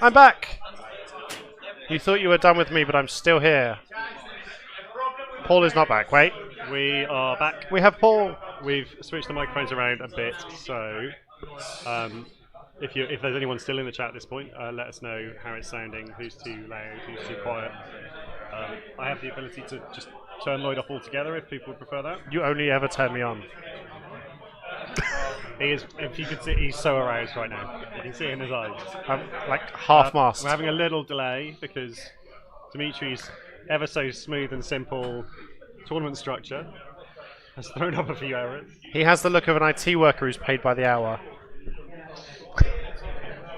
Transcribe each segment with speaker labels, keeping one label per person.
Speaker 1: I'm back! You thought you were done with me, but I'm still here. Paul is not back. Wait.
Speaker 2: We are back.
Speaker 1: We have Paul.
Speaker 2: We've switched the microphones around a bit, so if there's anyone still in the chat at this point, let us know how it's sounding, who's too loud, who's too quiet. I have the ability to just turn Lloyd off altogether if people would prefer that.
Speaker 1: You only ever turn me on.
Speaker 2: He is, if you could see, he's so aroused right now. You can see it in his eyes.
Speaker 1: I'm like half-mast.
Speaker 2: We're having a little delay because Dimitri's ever so smooth and simple tournament structure has thrown up a few errors.
Speaker 1: He has the look of an IT worker who's paid by the hour.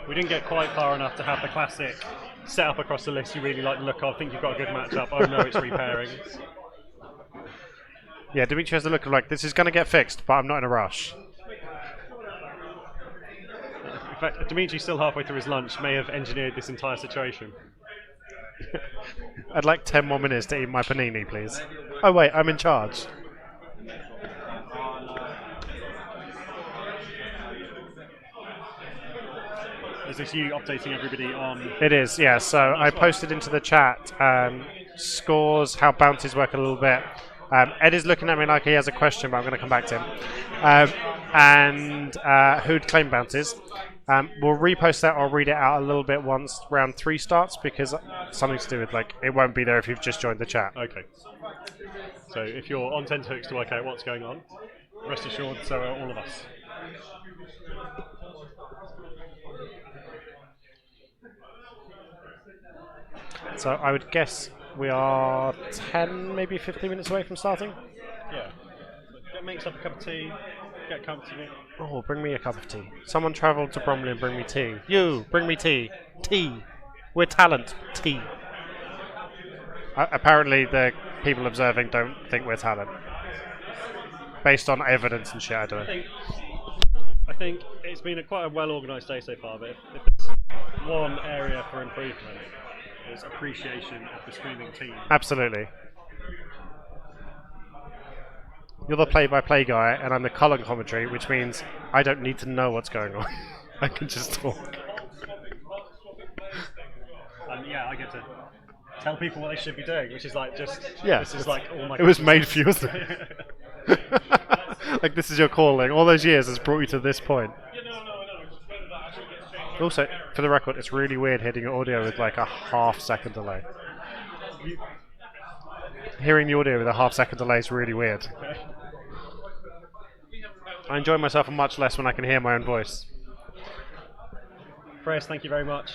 Speaker 2: We didn't get quite far enough to have the classic set up across the list you really like the look of. Think you've got a good matchup. Oh no, it's repairing.
Speaker 1: Yeah, Dimitri has the look of like, this is going to get fixed, but I'm not in a rush.
Speaker 2: In fact, Dimitri, still halfway through his lunch, may have engineered this entire situation.
Speaker 1: I'd like 10 more minutes to eat my panini, please. Oh wait, I'm in charge.
Speaker 2: Is this you updating everybody on...
Speaker 1: It is, yeah. So I posted into the chat scores, how bounties work a little bit. Ed is looking at me like he has a question, but I'm going to come back to him. And who'd claim bounties. We'll repost that. I'll read it out a little bit once round 3 starts, because something to do with, like, it won't be there if you've just joined the chat.
Speaker 2: Okay. So if you're on tenterhooks to work out what's going on, rest assured, so are all of us.
Speaker 1: So I would guess we are 10, maybe 15 minutes away from starting.
Speaker 2: Yeah. So make yourself a cup of tea, get comfortable.
Speaker 1: Oh, bring me a cup of tea. Someone travelled to Bromley and bring me tea. You, bring me tea. Tea. We're talent. Tea. Apparently the people observing don't think we're talent. Based on evidence and shit, I don't know.
Speaker 2: I think it's been quite a well-organised day so far, but if there's one area for improvement, is appreciation of the streaming team.
Speaker 1: Absolutely. You're the play-by-play guy, and I'm the colour commentary, which means I don't need to know what's going on. I can just talk.
Speaker 2: And yeah, I get to tell people what they should be doing, which is like just...
Speaker 1: Yeah.
Speaker 2: This is like all my...
Speaker 1: It was made for you, wasn't it? Like, this is your calling. All those years has brought you to this point. Also, for the record, it's really weird hitting your audio with like a half-second delay. Hearing the audio with a half-second delay is really weird. I enjoy myself much less when I can hear my own voice.
Speaker 2: Chris, thank you very much.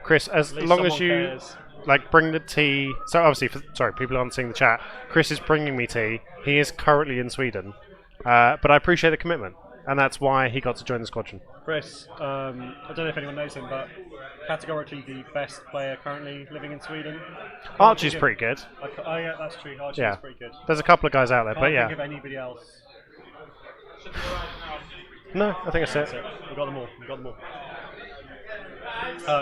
Speaker 1: Chris, as long as you
Speaker 2: cares.
Speaker 1: like bring the tea. So obviously, sorry, people aren't seeing the chat. Chris is bringing me tea. He is currently in Sweden, but I appreciate the commitment, and that's why he got to join the squadron.
Speaker 2: Chris, I don't know if anyone knows him, but categorically the best player currently living in Sweden.
Speaker 1: Archie's pretty good.
Speaker 2: Oh yeah, that's true. Archie
Speaker 1: Yeah.
Speaker 2: is pretty good.
Speaker 1: There's a couple of guys out there,
Speaker 2: Can't
Speaker 1: but yeah.
Speaker 2: think of anybody else.
Speaker 1: No, I think that's
Speaker 2: That's
Speaker 1: it.
Speaker 2: it. We got them all. We got them all.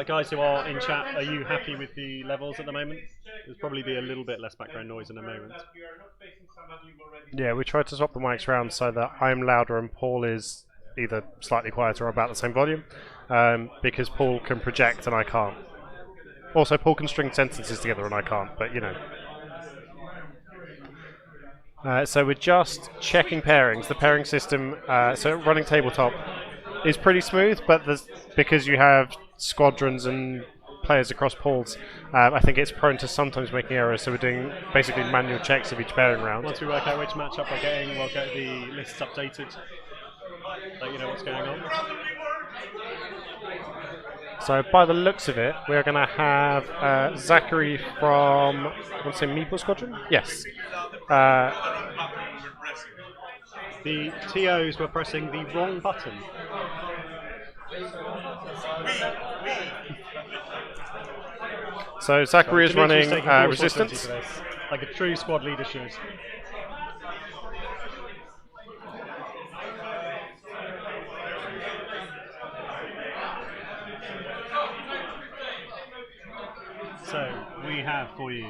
Speaker 2: Guys who are in chat, are you happy with the levels at the moment? There's probably be a little bit less background noise in a moment.
Speaker 1: Yeah, we tried to swap the mics around so that I'm louder and Paul is either slightly quieter or about the same volume, because Paul can project and I can't. Also, Paul can string sentences together and I can't, but you know. So we're just checking pairings. The pairing system, so running tabletop, is pretty smooth, but because you have squadrons and players across pools, I think it's prone to sometimes making errors, so we're doing basically manual checks of each pairing round.
Speaker 2: Once we work out which matchup we're getting, we'll get the lists updated, let you know what's going on.
Speaker 1: So by the looks of it, we're going to have Zachary from, I want to say Meeple Squadron? Yes.
Speaker 2: The TOs were pressing the wrong button.
Speaker 1: So Zachary is running Resistance.
Speaker 2: Like a true squad leader should. So, we have for you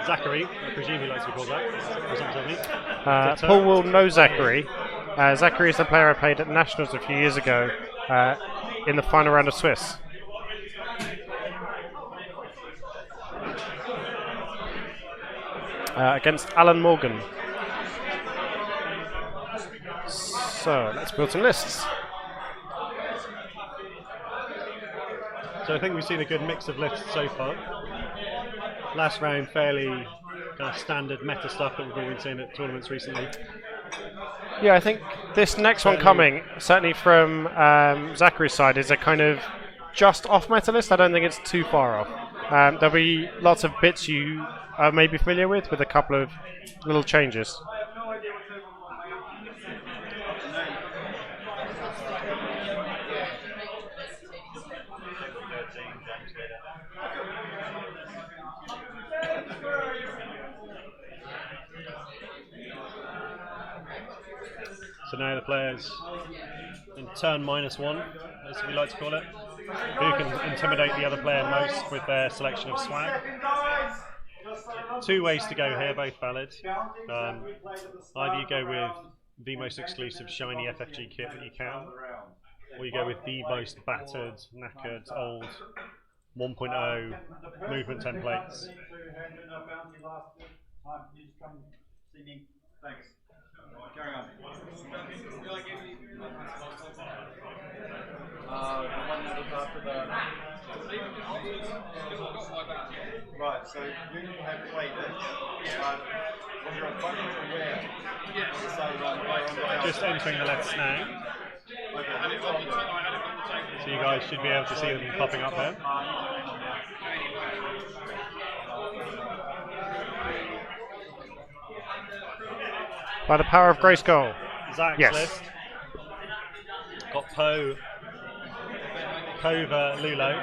Speaker 2: Zachary, I presume he likes to be called that.
Speaker 1: Paul will know Zachary. Zachary is the player I played at Nationals a few years ago in the final round of Swiss. Against Alan Morgan. So let's build some lists.
Speaker 2: So I think we've seen a good mix of lists so far. Last round, fairly kind of standard meta stuff that we've all been seeing at tournaments recently.
Speaker 1: Yeah, I think this next one coming, certainly from Zachary's side, is a kind of just off meta list. I don't think it's too far off. There'll be lots of bits you are maybe familiar with a couple of little changes.
Speaker 2: So now the players in turn -1, as we like to call it, who can intimidate the other player most with their selection of swag. 2 ways to go here, both valid. Either you go with the most exclusive shiny FFG kit that you can, or you go with the most battered, knackered, old 1.0 movement templates.
Speaker 3: Thanks. Carry on. The one that was after the... Right, so you have played it. Was there a button to where?
Speaker 2: Just entering the lists now. So you guys should be able to see them popping up there.
Speaker 1: By the power of Grayskull.
Speaker 2: Zach's
Speaker 1: yes.
Speaker 2: List. Got Poe, Kova, Lulo.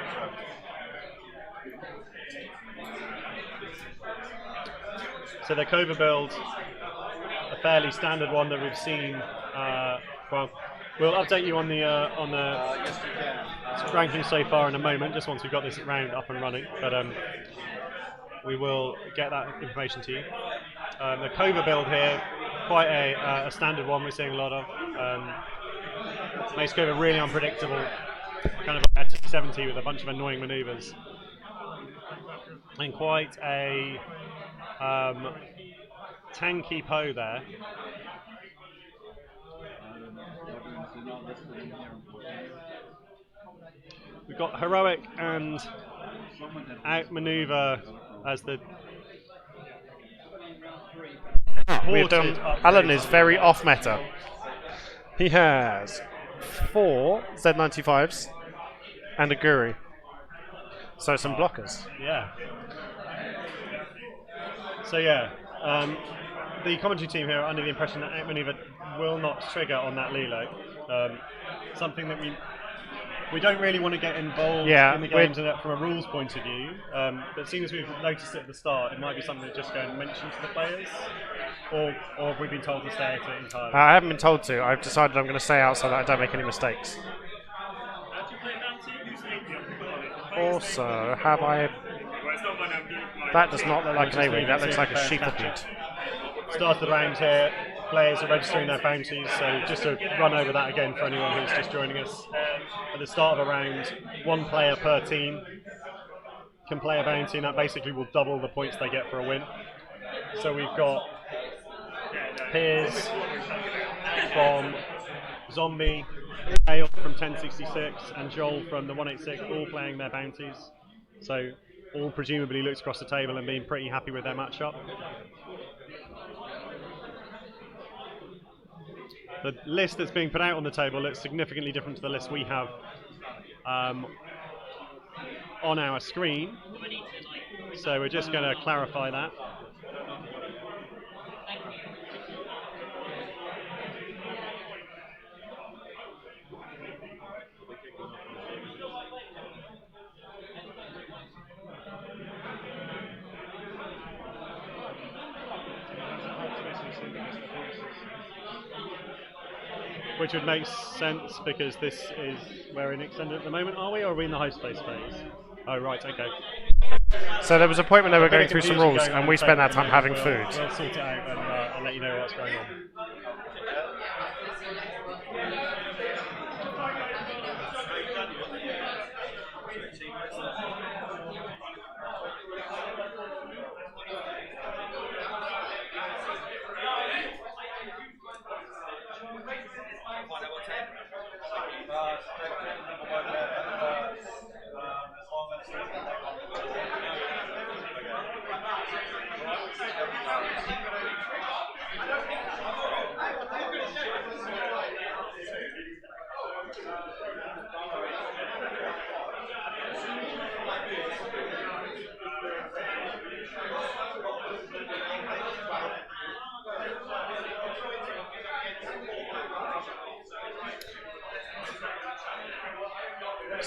Speaker 2: So the Kova build, a fairly standard one that we've seen. Well, we'll update you on the rankings so far in a moment, just once we've got this round up and running. But we will get that information to you. The Kova build here, quite a standard one we're seeing a lot of. Makes Kova really unpredictable, kind of like a T70 with a bunch of annoying maneuvers. And quite a tanky Poe there. We've got Heroic and Outmaneuver as the
Speaker 1: Alan is very off meta. He has 4 Z95s and a Guru. So some blockers.
Speaker 2: Yeah. So yeah, the commentary team here are under the impression that Outmaneuver will not trigger on that Lilo. Something that we don't really want to get involved in the games from a rules point of view, but seeing as we've noticed it at the start, it might be something to just go and mention to the players, or have we been told to stay out of it entirely?
Speaker 1: I haven't been told to. I've decided I'm going to stay out so that I don't make any mistakes. Also, have I... That does not look like an A-wing, that looks like a sheep butte.
Speaker 2: Start of the round here, players are registering their bounties, so just to run over that again for anyone who's just joining us. At the start of a round, 1 player per team can play a bounty, and that basically will double the points they get for a win. So we've got Piers from Zombie, Hale from 1066, and Joel from the 186, all playing their bounties. So all presumably looked across the table and being pretty happy with their matchup. The list that's being put out on the table looks significantly different to the list we have on our screen. So we're just going to clarify that. Which would make sense because this is we're in extended at the moment, are we? Or are we in the host space phase? Oh, right, okay.
Speaker 1: So there was a point when they were going through some rules, and we spent that time having food.
Speaker 2: We'll sort it out and let you know what's going on.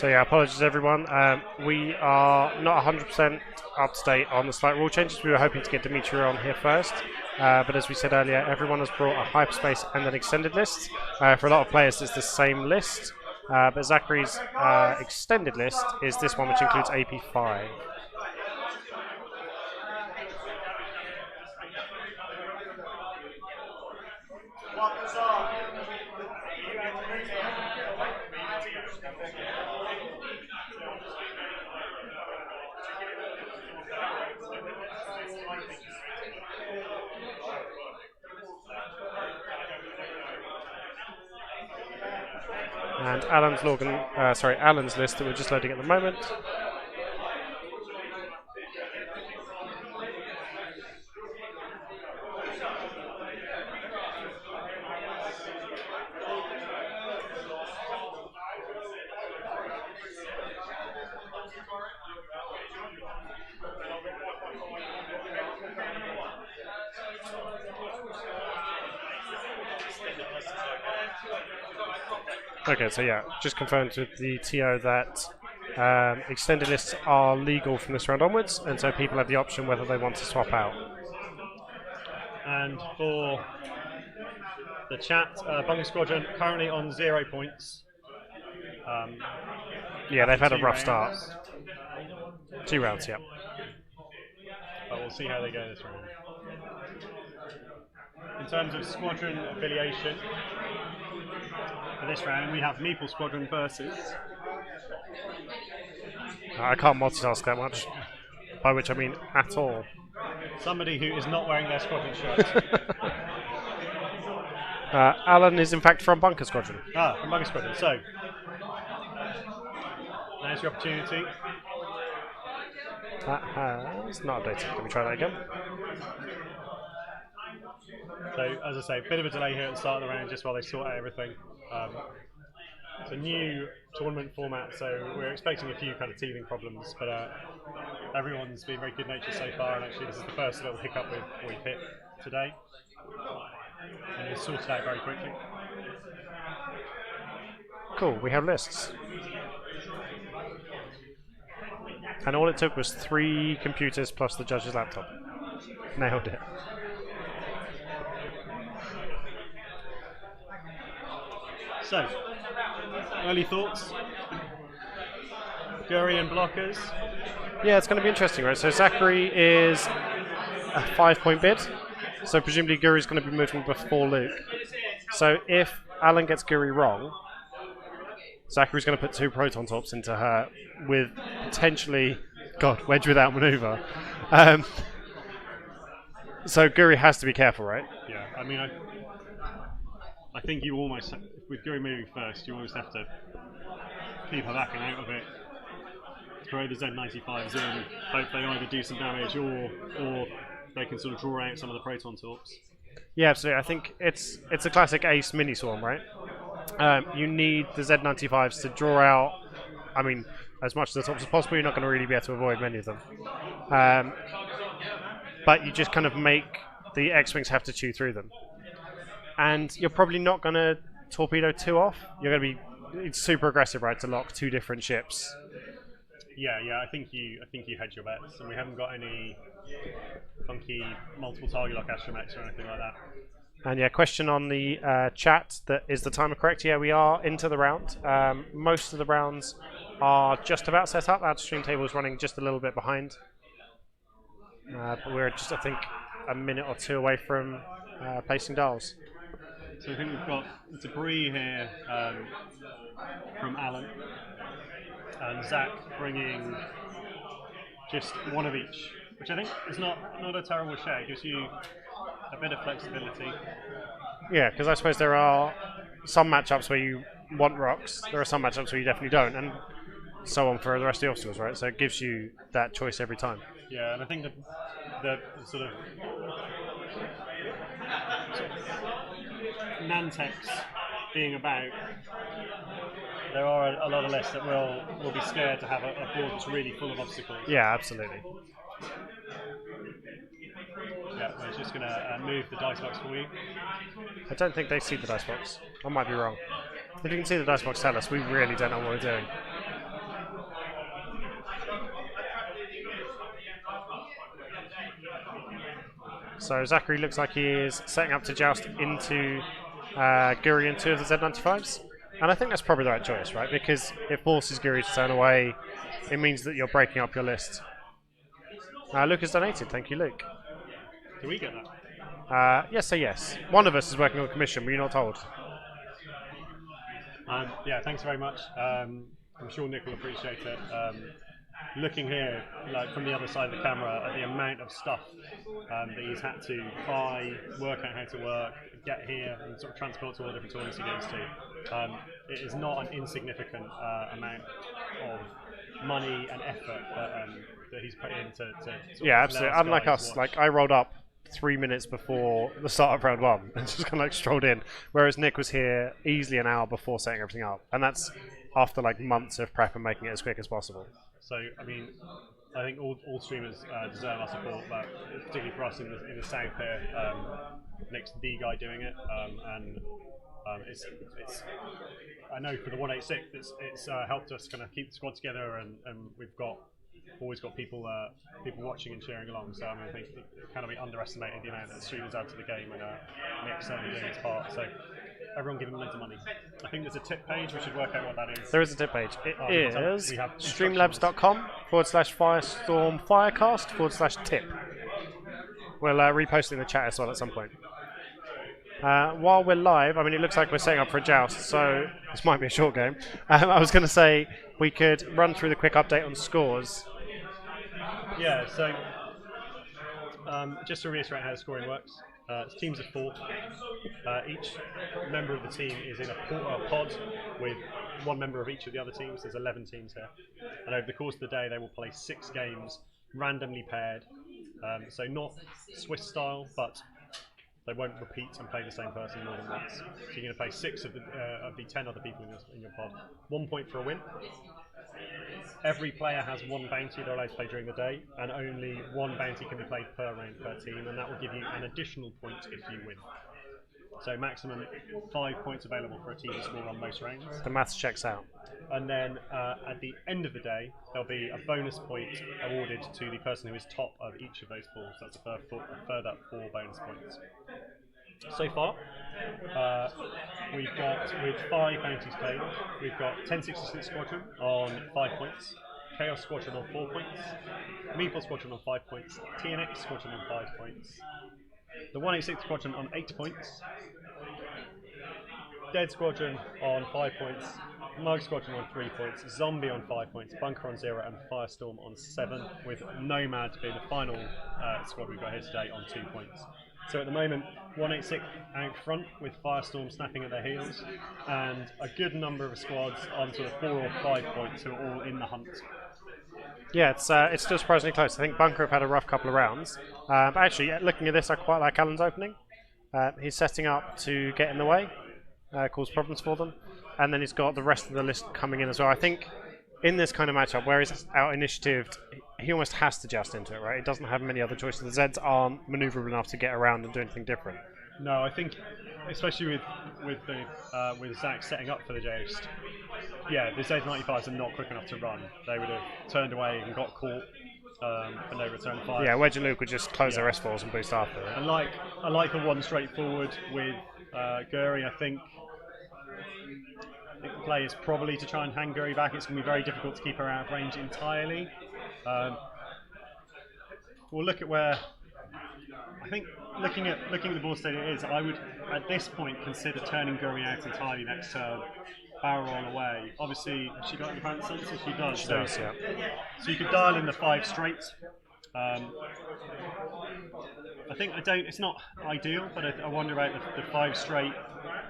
Speaker 1: So yeah, apologies everyone. We are not 100% up to date on the slight rule changes. We were hoping to get Dimitri on here first, but as we said earlier, everyone has brought a hyperspace and an extended list. For a lot of players, it's the same list, but Zachary's extended list is this one, which includes AP5. And Alan's list that we're just loading at the moment. Okay, so yeah, just confirmed with the TO that extended lists are legal from this round onwards, and so people have the option whether they want to swap out.
Speaker 2: And for the chat, Bunker Squadron currently on 0 points.
Speaker 1: Yeah, they've had a rough
Speaker 2: rounds.
Speaker 1: start. 2 rounds, yeah.
Speaker 2: But we'll see how they go this round. In terms of squadron affiliation, for this round we have Meeple Squadron versus...
Speaker 1: I can't multitask that much, by which I mean at all.
Speaker 2: Somebody who is not wearing their squadron shirt.
Speaker 1: Alan is in fact from Bunker Squadron.
Speaker 2: From Bunker Squadron. So, there's your opportunity.
Speaker 1: That has not updated. Let me try that again.
Speaker 2: So, as I say, a bit of a delay here at the start of the round just while they sort out everything. It's a new tournament format, so we're expecting a few kind of teething problems, but everyone's been very good natured so far, and actually this is the first little hiccup we've hit today. And it's sorted out very quickly.
Speaker 1: Cool, we have lists. And all it took was 3 computers plus the judge's laptop. Nailed it.
Speaker 2: So, early thoughts? Guri and blockers?
Speaker 1: Yeah, it's going to be interesting, right? So Zachary is a 5-point bid, so presumably Guri's going to be moving before Luke. So if Alan gets Guri wrong, Zachary's going to put 2 proton torps into her with potentially, God, wedge without maneuver. So Guri has to be careful, right?
Speaker 2: Yeah, I mean, I think you almost, with Guri moving first, you almost have to keep her backing out of it, throw the Z95s in, hope they either do some damage or they can sort of draw out some of the proton torps.
Speaker 1: Yeah, absolutely. I think it's a classic ace mini swarm, right? You need the Z95s to draw out, I mean, as much of the torps as possible. You're not going to really be able to avoid many of them. But you just kind of make the X-Wings have to chew through them. And you're probably not going to torpedo 2 off. You're going to be, it's super aggressive, right, to lock 2 different ships.
Speaker 2: Yeah, I think you hedge your bets, and we haven't got any funky multiple target lock astromechs or anything like that.
Speaker 1: And yeah, question on the chat, that is the timer correct? Yeah, we are into the round. Most of the rounds are just about set up. Our stream table is running just a little bit behind. But we're just, I think, a minute or 2 away from placing dials.
Speaker 2: So I think we've got debris here from Alan and Zach bringing just 1 of each, which I think is not a terrible share. It gives you a bit of flexibility.
Speaker 1: Yeah, because I suppose there are some matchups where you want rocks, there are some matchups where you definitely don't, and so on for the rest of the obstacles, right? So it gives you that choice every time.
Speaker 2: Yeah, and I think the sort of Nantex being about, there are a lot of lists that will be scared to have a board that's really full of obstacles.
Speaker 1: Yeah, absolutely.
Speaker 2: Yeah, we're just going to move the dice box for you.
Speaker 1: I don't think they see the dice box. I might be wrong. If you can see the dice box, tell us. We really don't know what we're doing. So Zachary looks like he is setting up to joust into Guri and 2 of the Z95s. And I think that's probably the right choice, right? Because it forces Guri to turn away. It means that you're breaking up your list. Luke has donated. Thank you, Luke.
Speaker 2: Do we get that?
Speaker 1: Yes, so yes. One of us is working on commission. Were you not told?
Speaker 2: Yeah, thanks very much. I'm sure Nick will appreciate it. Looking here, like from the other side of the camera, at the amount of stuff that he's had to buy, work out how to work, get here, and sort of transport to all the different tournaments he goes to. It is not an insignificant amount of money and effort that he's put into.
Speaker 1: Yeah, absolutely. Unlike us, like I rolled up 3 minutes before the start of round 1 and just kind of like strolled in, whereas Nick was here easily an hour before setting everything up, and that's after like months of prep and making it as quick as possible.
Speaker 2: So I mean, I think all streamers deserve our support, but particularly for us in the south here, Nick's the guy doing it, and it's I know for the 186 it's helped us kind of keep the squad together, and we've always got people watching and cheering along. So I mean, I think it cannot be underestimated the amount that streamers add to the game, and Nick's certainly doing his part. So everyone give him loads of money. I think there's a tip page. We should work out what that is.
Speaker 1: There is a tip page. It is
Speaker 2: we have
Speaker 1: streamlabs.com/firestormfirecast/tip. We'll repost it in the chat as well at some point. While we're live, I mean, it looks like we're setting up for a joust, so this might be a short game. I was going to say we could run through the quick update on scores.
Speaker 2: Yeah, so just to reiterate how the scoring works, it's teams of 4. Each member of the team is in a pod with one member of each of the other teams. There's 11 teams here. And over the course of the day, they will play 6 games, randomly paired. So not Swiss style, but they won't repeat and play the same person more than once. So you're going to play 6 of the 10 other people in your pod. 1 point for a win. Every player has 1 bounty they're allowed to play during the day, and only 1 bounty can be played per round per team, and that will give you an additional point if you win. So maximum 5 points available for a team to score on most rounds.
Speaker 1: The maths checks out.
Speaker 2: And then at the end of the day, there'll be a bonus point awarded to the person who is top of each of those pools. That's a further 4 bonus points. So far, we've got, with 5 bounties played, we've got 1066 Squadron on 5 points, Chaos Squadron on 4 points, Meeple Squadron on 5 points, TNX Squadron on 5 points, the 186 Squadron on 8 points, Dead Squadron on 5 points, Mug Squadron on 3 points, Zombie on 5 points, Bunker on 0, and Firestorm on 7, with Nomad being the final squad we've got here today on 2 points. So at the moment, 186 out front with Firestorm snapping at their heels, and a good number of squads on sort of 4 or 5 points who are all in the hunt.
Speaker 1: Yeah, it's still surprisingly close. I think Bunker have had a rough couple of rounds. But actually, looking at this, I quite like Alan's opening. He's setting up to get in the way, cause problems for them, and then he's got the rest of the list coming in as well. I think in this kind of matchup, where he's out initiatived, he almost has to just into it, right? He doesn't have many other choices. The Zeds aren't manoeuvrable enough to get around and do anything different.
Speaker 2: No, I think, especially with Zach setting up for the joust, yeah, the Z95s are not quick enough to run. They would have turned away and got caught for no return fire.
Speaker 1: Yeah, Wedge and Luke would just close their S4s and boost after it.
Speaker 2: I like the one straight forward with Guri. I think the play is probably to try and hang Guri back. It's going to be very difficult to keep her out of range entirely. We'll look at where. I think looking at the board state it is, I would at this point consider turning Guri out entirely next turn, barrel roll away. Obviously, has she got any pants on? So she does.
Speaker 1: She does, yeah.
Speaker 2: So you could dial in the 5 straight. I think it's not ideal, but I wonder about the 5 straight,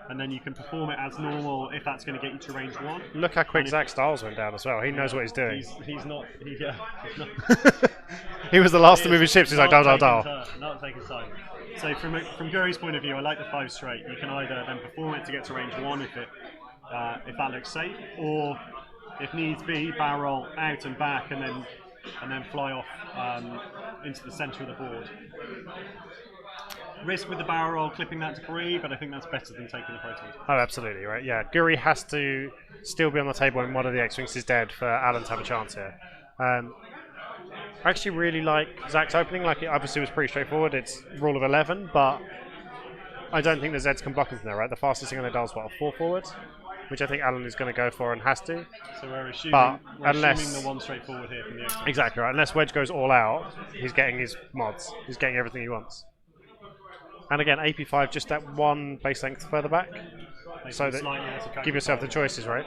Speaker 2: and then you can perform it as normal if that's going to get you to range 1.
Speaker 1: Look how quick Zach Styles went down as well. He knows what he's doing.
Speaker 2: He's not.
Speaker 1: He was the last to move his ships. He's like, dial.
Speaker 2: Not taking time. So from Guri's point of view, I like the 5 straight. You can either then perform it to get to range 1 if that looks safe, or if needs be, barrel roll out and back, and then fly off into the centre of the board. Risk with the barrel roll clipping that debris, but I think that's better than taking the proton.
Speaker 1: Oh, absolutely, right. Yeah, Guri has to still be on the table when one of the X-Wings is dead for Alan to have a chance here. I actually really like Zach's opening. Like, it obviously was pretty straightforward. It's rule of 11, but I don't think the Zeds can block him from there, right? The fastest thing on the dial is what, a 4 forward? Which I think Alan is going to go for and has to.
Speaker 2: So we're
Speaker 1: But
Speaker 2: assuming the one straight forward here from the X-Wings.
Speaker 1: Exactly right. Unless Wedge goes all out, he's getting his mods. He's getting everything he wants. And again, AP5 just that one base length further back. So that give yourself the choices, right?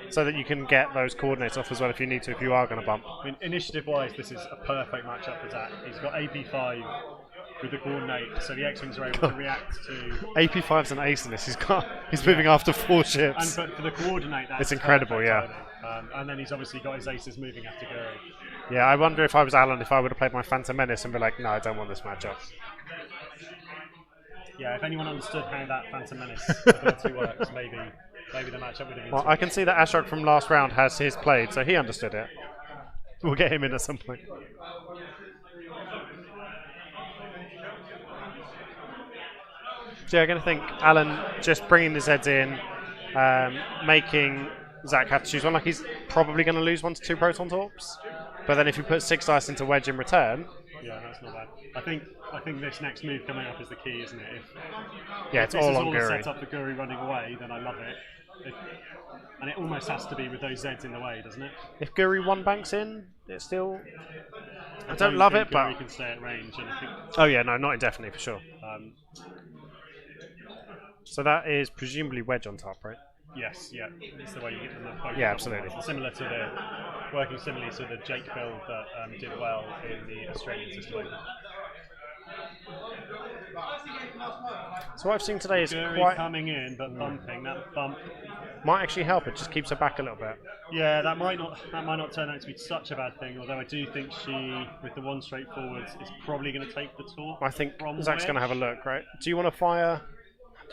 Speaker 1: So that you can get those coordinates off as well if you need to, if you are going to bump.
Speaker 2: I mean, initiative-wise, this is a perfect matchup for Zach. He's got AP5 with the coordinate, so the X-Wings are able to react to...
Speaker 1: AP5's an ace in this. He's moving after 4 ships.
Speaker 2: And for the coordinate, that's
Speaker 1: it's incredible, yeah.
Speaker 2: And then he's obviously got his aces moving after Guri.
Speaker 1: Yeah, I wonder if I was Alan, if I would have played my Phantom Menace and be like, no, I don't want this matchup.
Speaker 2: Yeah, if anyone understood how that Phantom Menace ability works, maybe the matchup would have been...
Speaker 1: Well, I can see that Ashok from last round has his played, so he understood it. We'll get him in at some point. So yeah, I'm going to think Alan just bringing the Zeds in, making Zach have to choose one. Like, he's probably going to lose 1 to 2 Proton Torps, but then if you put 6 dice into Wedge in return...
Speaker 2: Yeah, that's not bad. I think this next move coming up is the key, isn't it?
Speaker 1: It's
Speaker 2: if
Speaker 1: all on
Speaker 2: Guri.
Speaker 1: Guri.
Speaker 2: Set up for Guri running away, then I love it. And it almost has to be with those Zeds in the way, doesn't it?
Speaker 1: If Guri 1 banks in, it's still... I don't love it, but...
Speaker 2: Guri can stay at range, and I think...
Speaker 1: Oh yeah, no, not indefinitely, for sure. So that is presumably Wedge on top, right?
Speaker 2: Yes, yeah. It's the way you get them both.
Speaker 1: Yeah, absolutely.
Speaker 2: Similar to working similarly to the Jake build that did well in the Australian system.
Speaker 1: So what I've seen today is
Speaker 2: Guri
Speaker 1: quite...
Speaker 2: coming in, but bumping. That bump
Speaker 1: might actually help. It just keeps her back a little bit.
Speaker 2: Yeah, that might not turn out to be such a bad thing. Although I do think she, with the 1 straight forwards, is probably going to take the torp.
Speaker 1: I think Zach's going to have a look, right? Do you want to fire?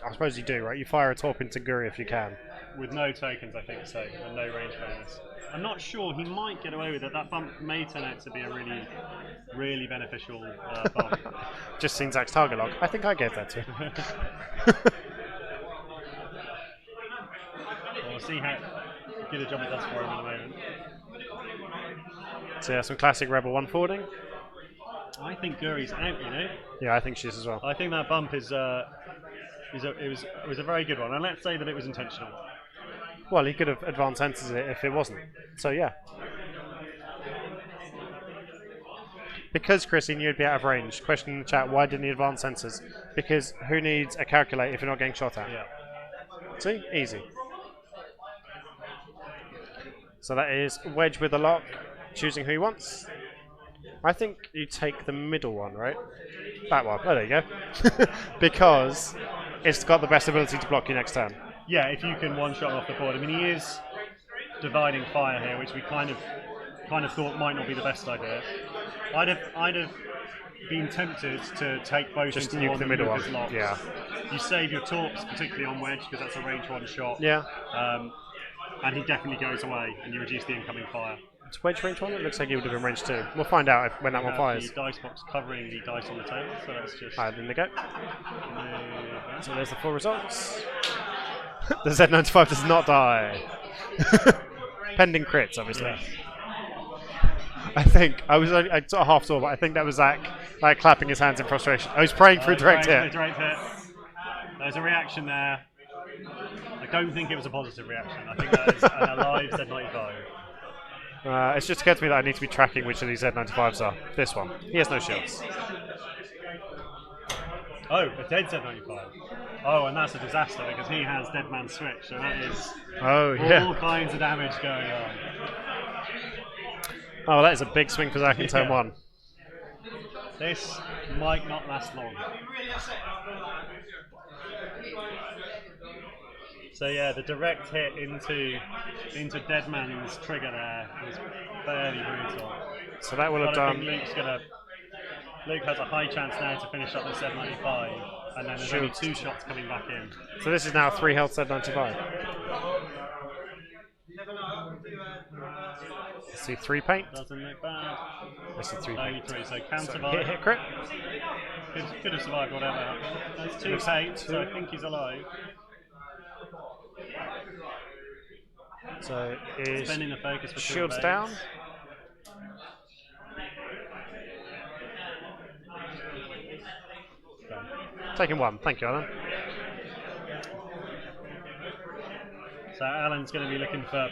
Speaker 1: I suppose you do, right? You fire a torp into Guri if you can.
Speaker 2: With no tokens, I think so, and no range bonus. I'm not sure. He might get away with it. That bump may turn out to be a really, really beneficial bump.
Speaker 1: Just seen Zach's target log. I think I gave that to him.
Speaker 2: We'll see how good a job it does for him in a moment.
Speaker 1: So yeah, some classic Rebel 1 forwarding.
Speaker 2: I think Guri's out, you know?
Speaker 1: Yeah, I think she is as well.
Speaker 2: I think that bump is it was a very good one, and let's say that it was intentional.
Speaker 1: Well, he could have advanced enters it if it wasn't. So yeah. Because Chris, he knew he'd be out of range. Question in the chat, why didn't he advance sensors? Because who needs a calculate if you're not getting shot at?
Speaker 2: Yeah.
Speaker 1: See? Easy. So that is Wedge with a lock, choosing who he wants. I think you take the middle one, right? That one. Oh, there you go. Because it's got the best ability to block you next turn.
Speaker 2: Yeah, if you can one-shot off the board. I mean, he is dividing fire here, which we kind of thought might not be the best idea. I'd have been tempted to take both
Speaker 1: just
Speaker 2: into
Speaker 1: nuke
Speaker 2: one
Speaker 1: the middle one.
Speaker 2: Locks.
Speaker 1: Yeah.
Speaker 2: You save your torps, particularly on Wedge, because that's a range 1 shot.
Speaker 1: Yeah.
Speaker 2: And he definitely goes away, and you reduce the incoming fire.
Speaker 1: It's Wedge range 1? It looks like he would have been range 2. We'll find out when that one fires.
Speaker 2: The dice box covering the dice on the table, so let's just...
Speaker 1: Alright, then they go. So there's the 4 results. The Z95 does not die. Pending crits, obviously.
Speaker 2: Yeah.
Speaker 1: I think I sort of half saw, but I think that was Zach like clapping his hands in frustration. I was praying for a direct hit.
Speaker 2: There's a reaction there. I don't think it was a positive reaction. I think that is an alive Z95.
Speaker 1: It's just occurred to me that I need to be tracking which of these Z95s are. This one. He has no shields.
Speaker 2: Oh, a dead Z95. Oh, and that's a disaster because he has Dead Man Switch, so that is all kinds of damage going on.
Speaker 1: Oh, that is a big swing for Zach in turn 1.
Speaker 2: This might not last long. So yeah, the direct hit into Dead Man's trigger there is fairly brutal.
Speaker 1: So that will have done.
Speaker 2: Luke has a high chance now to finish up the Z95, and then there's only 2 shots coming back in.
Speaker 1: So this is now 3 health Z95. Let's see 3 paint.
Speaker 2: Doesn't look bad.
Speaker 1: Let's see 3
Speaker 2: only
Speaker 1: paint.
Speaker 2: 3, so can
Speaker 1: So
Speaker 2: survive.
Speaker 1: hit crit.
Speaker 2: Could have survived whatever. There's 2 paint, so I think he's alive.
Speaker 1: So is
Speaker 2: spending the focus for
Speaker 1: shields
Speaker 2: 2
Speaker 1: down. Taking 1. Thank you, Alan.
Speaker 2: So Alan's going to be looking for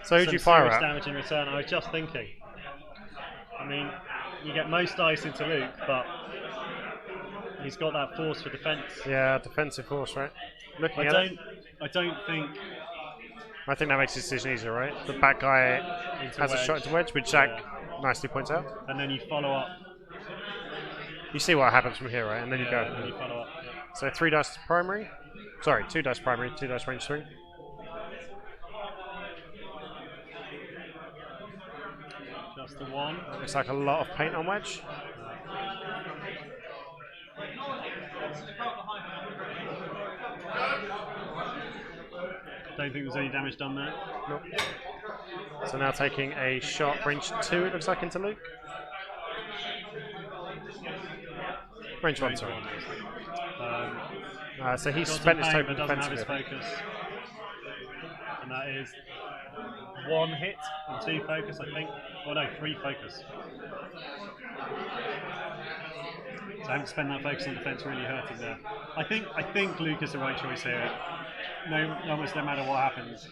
Speaker 1: So who'd
Speaker 2: some
Speaker 1: you fire
Speaker 2: serious
Speaker 1: at?
Speaker 2: damage in return. I was just thinking. I mean, you get most dice into Luke, but he's got that force for defence.
Speaker 1: Yeah, defensive force, right? Looking
Speaker 2: I
Speaker 1: at it.
Speaker 2: don't think
Speaker 1: I think that makes the decision easier, right? The back guy
Speaker 2: into
Speaker 1: has a
Speaker 2: wedge.
Speaker 1: shot into wedge, which Zach nicely points out.
Speaker 2: And then you follow up.
Speaker 1: You see what happens from here, right? And then you
Speaker 2: And
Speaker 1: go.
Speaker 2: then you follow up. Yeah.
Speaker 1: So 3 dice primary. Sorry, 2 dice primary, 2 dice range 3.
Speaker 2: Just the 1.
Speaker 1: Looks like a lot of paint on wedge.
Speaker 2: Don't think there's any damage done there.
Speaker 1: Nope. So now taking a shot range 2, it looks like, into Luke. Range 1, sorry. So he's
Speaker 2: Got
Speaker 1: spent his
Speaker 2: some pain,
Speaker 1: token
Speaker 2: but doesn't have his
Speaker 1: defensively.
Speaker 2: focus. And that is 1 hit and 2 focus, I think. Oh no, 3 focus. So having to spend that focus on defence really hurting there. I think Luke is the right choice here. No, almost no matter what happens.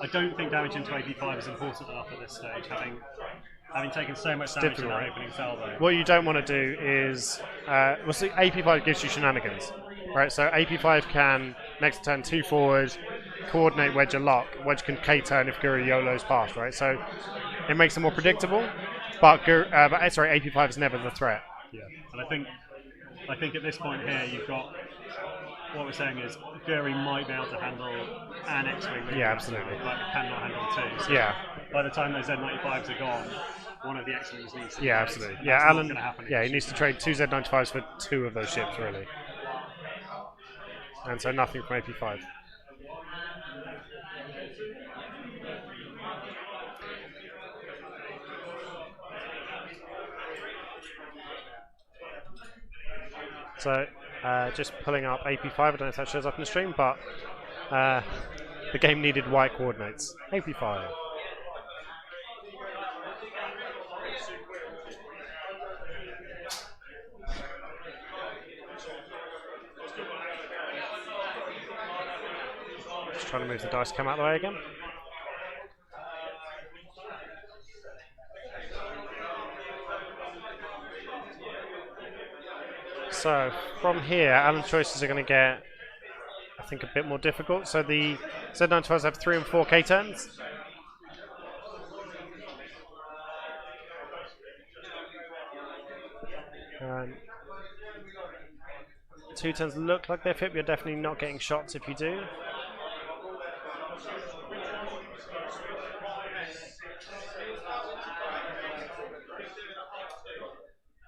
Speaker 2: I don't think damage into AP5 is important enough at this stage, having taken so much damage in
Speaker 1: difficult,
Speaker 2: that
Speaker 1: right?
Speaker 2: opening salvo.
Speaker 1: What you don't want to do is, well, see, AP5 gives you shenanigans, right? So AP5 can next turn 2 forward, coordinate wedge a lock. Wedge can K-turn if Guru YOLO's past, right? So it makes it more predictable. But AP5 is never the threat.
Speaker 2: Yeah, and I think at this point here you've got what we're saying is Guri might be able to handle an X-wing,
Speaker 1: Yeah, absolutely.
Speaker 2: but it cannot handle 2. So
Speaker 1: Yeah.
Speaker 2: by the time those Z95s are gone, one of the X-wings needs to be
Speaker 1: Yeah,
Speaker 2: placed,
Speaker 1: absolutely.
Speaker 2: and
Speaker 1: Yeah,
Speaker 2: that's not
Speaker 1: Alan.
Speaker 2: gonna happen
Speaker 1: Yeah,
Speaker 2: in
Speaker 1: he
Speaker 2: this
Speaker 1: needs to trade 2 Z95s for 2 of those ships, really. And so nothing from AP5. So just pulling up AP5. I don't know if that shows up in the stream, but the game needed white coordinates. AP5. Just trying to move the dice cam out of the way again. So from here, Alan's choices are going to get, I think, a bit more difficult. So the Z95s have 3 and 4 K turns. Um, 2 turns look like they're fit, but you're definitely not getting shots if you do.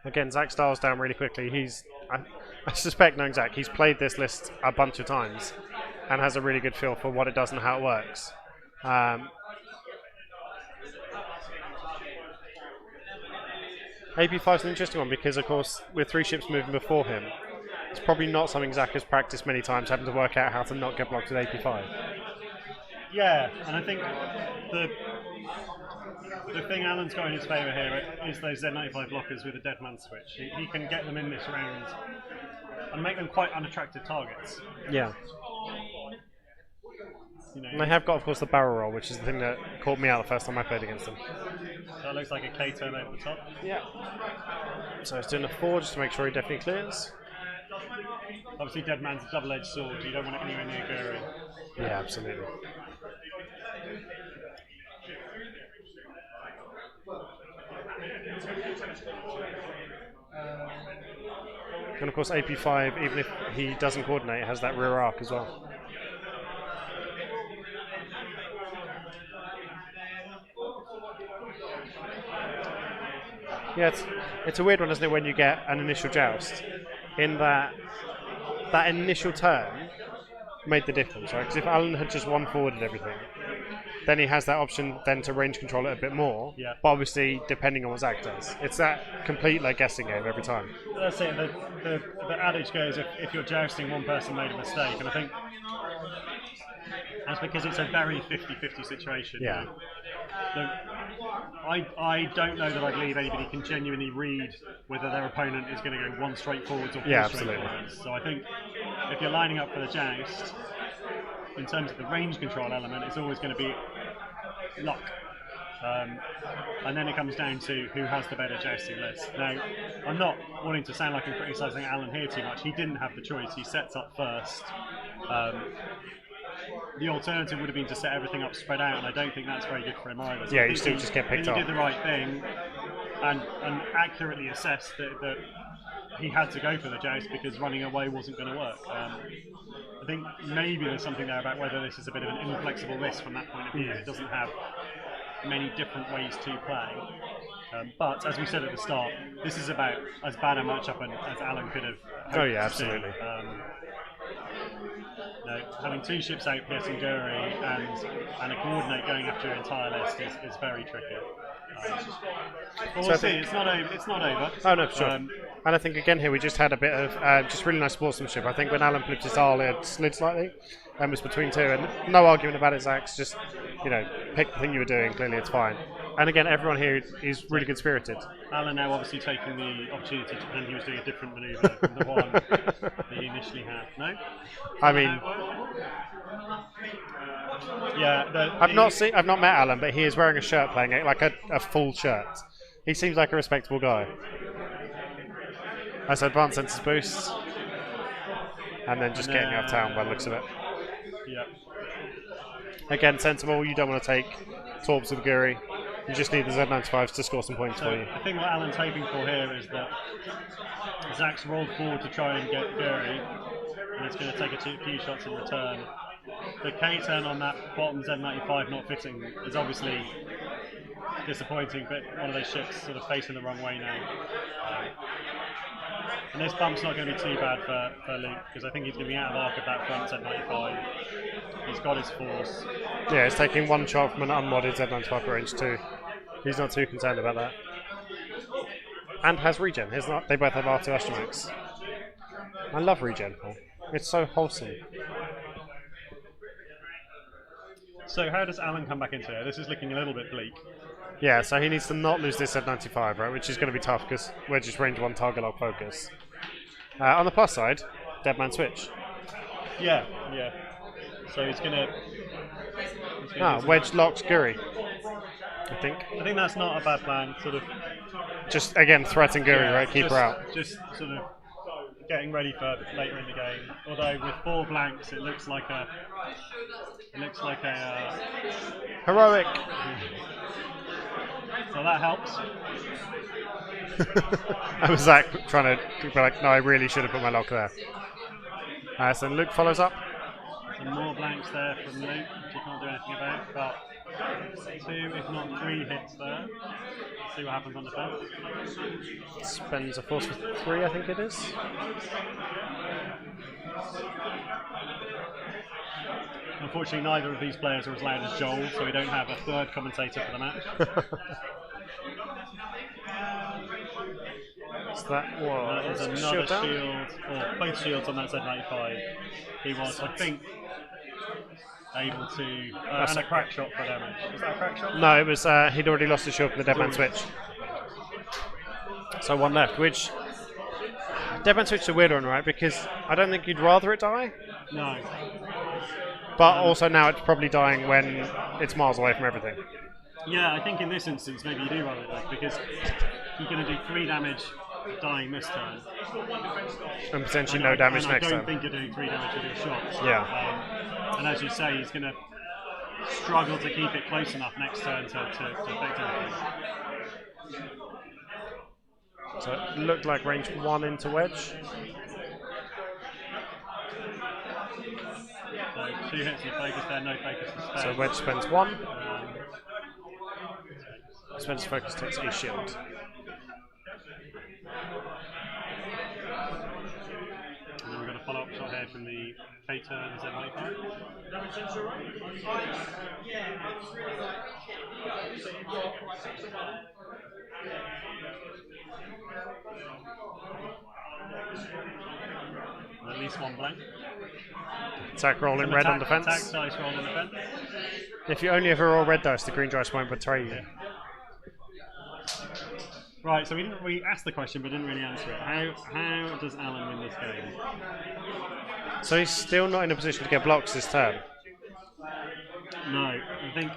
Speaker 1: Again, Zach Styles down really quickly. I suspect, knowing Zach, he's played this list a bunch of times and has a really good feel for what it does and how it works. AP5 is an interesting one because, of course, with 3 ships moving before him, it's probably not something Zach has practiced many times, having to work out how to not get blocked with AP5.
Speaker 2: Yeah, and I think the thing Alan's got in his favour here is those Z95 blockers with a dead man switch. He can get them in this round and make them quite unattractive targets.
Speaker 1: Yeah.
Speaker 2: You know,
Speaker 1: And they have got, of course, the barrel roll, which is the thing that caught me out the first time I played against them.
Speaker 2: so it looks like a K turn over the top.
Speaker 1: Yeah. So he's doing a 4 just to make sure he definitely clears.
Speaker 2: Obviously, dead man's a double-edged sword. You don't want it anywhere near Guri.
Speaker 1: Yeah, absolutely. And of course, AP5, even if he doesn't coordinate, has that rear arc as well. Yeah, it's a weird one, isn't it, when you get an initial joust, in that initial turn made the difference, right? Because if Alan had just one forwarded everything, then he has that option then to range control it a bit more.
Speaker 2: Yeah.
Speaker 1: But obviously, depending on what Zach does, it's that complete guessing game every time.
Speaker 2: That's it. The adage goes, if you're jousting, one person made a mistake, and I think That's because it's a very 50-50 situation.
Speaker 1: Yeah.
Speaker 2: You know? Look, I don't know that I believe anybody can genuinely read whether their opponent is going to go one straight forwards or four straight
Speaker 1: absolutely.
Speaker 2: forwards. So I think if you're lining up for the joust, in terms of the range control element, it's always going to be luck. And then it comes down to who has the better jousting list. Now, I'm not wanting to sound like I'm criticising Alan here too much. He didn't have the choice. He sets up first. The alternative would have been to set everything up spread out, and I don't think that's very good for him either. So
Speaker 1: Yeah,
Speaker 2: I
Speaker 1: you
Speaker 2: think
Speaker 1: still just get picked
Speaker 2: he
Speaker 1: up.
Speaker 2: did the right thing and accurately assessed that he had to go for the joust because running away wasn't going to work. I think maybe there's something there about whether this is a bit of an inflexible list from that point of view. It doesn't have many different ways to play. But as we said at the start, this is about as bad a matchup as Alan could have hoped
Speaker 1: Oh yeah,
Speaker 2: to see.
Speaker 1: absolutely.
Speaker 2: Having two ships out piercing Guri and a coordinate going after your entire list is very tricky. But we'll see. It's not over.
Speaker 1: Oh no, for sure. And I think again here we just had a bit of just really nice sportsmanship. I think when Alan flipped his tile, it slid slightly and was between two, and no argument about it, Zach. Just pick the thing you were doing. Clearly, it's fine. And again, everyone here is really good spirited.
Speaker 2: Alan now obviously taking the opportunity to pretend he was doing a different manoeuvre from the one that he initially had. No?
Speaker 1: I mean,
Speaker 2: yeah.
Speaker 1: I've not met Alan, but he is wearing a shirt playing it, like a full shirt. He seems like a respectable guy. That's advanced sensors boost. And then just getting out of town by the looks of it.
Speaker 2: Yeah.
Speaker 1: Again, sensible. You don't want to take Torps with Guri. You just need the Z95s to score some points for you.
Speaker 2: I think what Alan's hoping for here is that Zach's rolled forward to try and get Guri, and it's going to take a few shots in return. The K-turn on that bottom Z95 not fitting is obviously disappointing, but one of those ships sort of facing the wrong way now. And this bump's not going to be too bad for Luke, because I think he's going to be out of arc at that front Z95. He's got his force.
Speaker 1: Yeah, he's taking one shot from an unmodded Z95 range too. He's not too concerned about that. And has regen. They both have R2 Astromechs. I love regen. It's so wholesome.
Speaker 2: So how does Alan come back into it? This is looking a little bit bleak.
Speaker 1: Yeah, so he needs to not lose this Z95, right? Which is going to be tough because we're just range 1 target lock focus. On the plus side, Deadman switch.
Speaker 2: Yeah. So he's going to...
Speaker 1: wedge locks Guri. I think
Speaker 2: that's not a bad plan. Sort of.
Speaker 1: Just again threaten Guri, right? Keep her out.
Speaker 2: Just sort of getting ready for later in the game. Although with 4 blanks, it looks like a
Speaker 1: heroic.
Speaker 2: So that helps.
Speaker 1: I was Zach trying to be like, no, I really should have put my lock there. So Luke follows up.
Speaker 2: Some more blanks there from Luke, which you can't do anything about. But 2, if not 3 hits there. Let's see what happens on the fence.
Speaker 1: Spends a force for 3, I think it is.
Speaker 2: Unfortunately, neither of these players are as loud as Joel, so we don't have a third commentator for the match.
Speaker 1: So that was
Speaker 2: another shield, or both shields on that Z95. He was, I think, able to, and a crack shot for damage. Was that a crack shot?
Speaker 1: No, it was, he'd already lost his shield for the Deadman switch. So 1 left, which, Deadman switch is a weird one, right? Because I don't think you'd rather it die.
Speaker 2: No.
Speaker 1: But also now it's probably dying when it's miles away from everything.
Speaker 2: Yeah, I think in this instance maybe you do rather it die, because you're going to do 3 damage dying this turn.
Speaker 1: And potentially no damage next turn.
Speaker 2: I don't think you're doing 3 damage with your shots.
Speaker 1: Yeah.
Speaker 2: And as you say, he's going to struggle to keep it close enough next turn to affect anything.
Speaker 1: So it looked like range 1 into wedge.
Speaker 2: So 2 hits in the focus there, no focus to spare.
Speaker 1: So wedge spends 1. Spends focus takes a shield.
Speaker 2: And then we've got a follow-up shot here from the K-turn Z95. And at least 1 blank.
Speaker 1: Attack rolling
Speaker 2: Some
Speaker 1: red on
Speaker 2: attack
Speaker 1: defense.
Speaker 2: dice roll on defense.
Speaker 1: If you only ever roll red dice, the green dice won't betray you.
Speaker 2: Right, so we asked the question but didn't really answer it. How does Alan win this game?
Speaker 1: So he's still not in a position to get blocks this turn.
Speaker 2: No, I think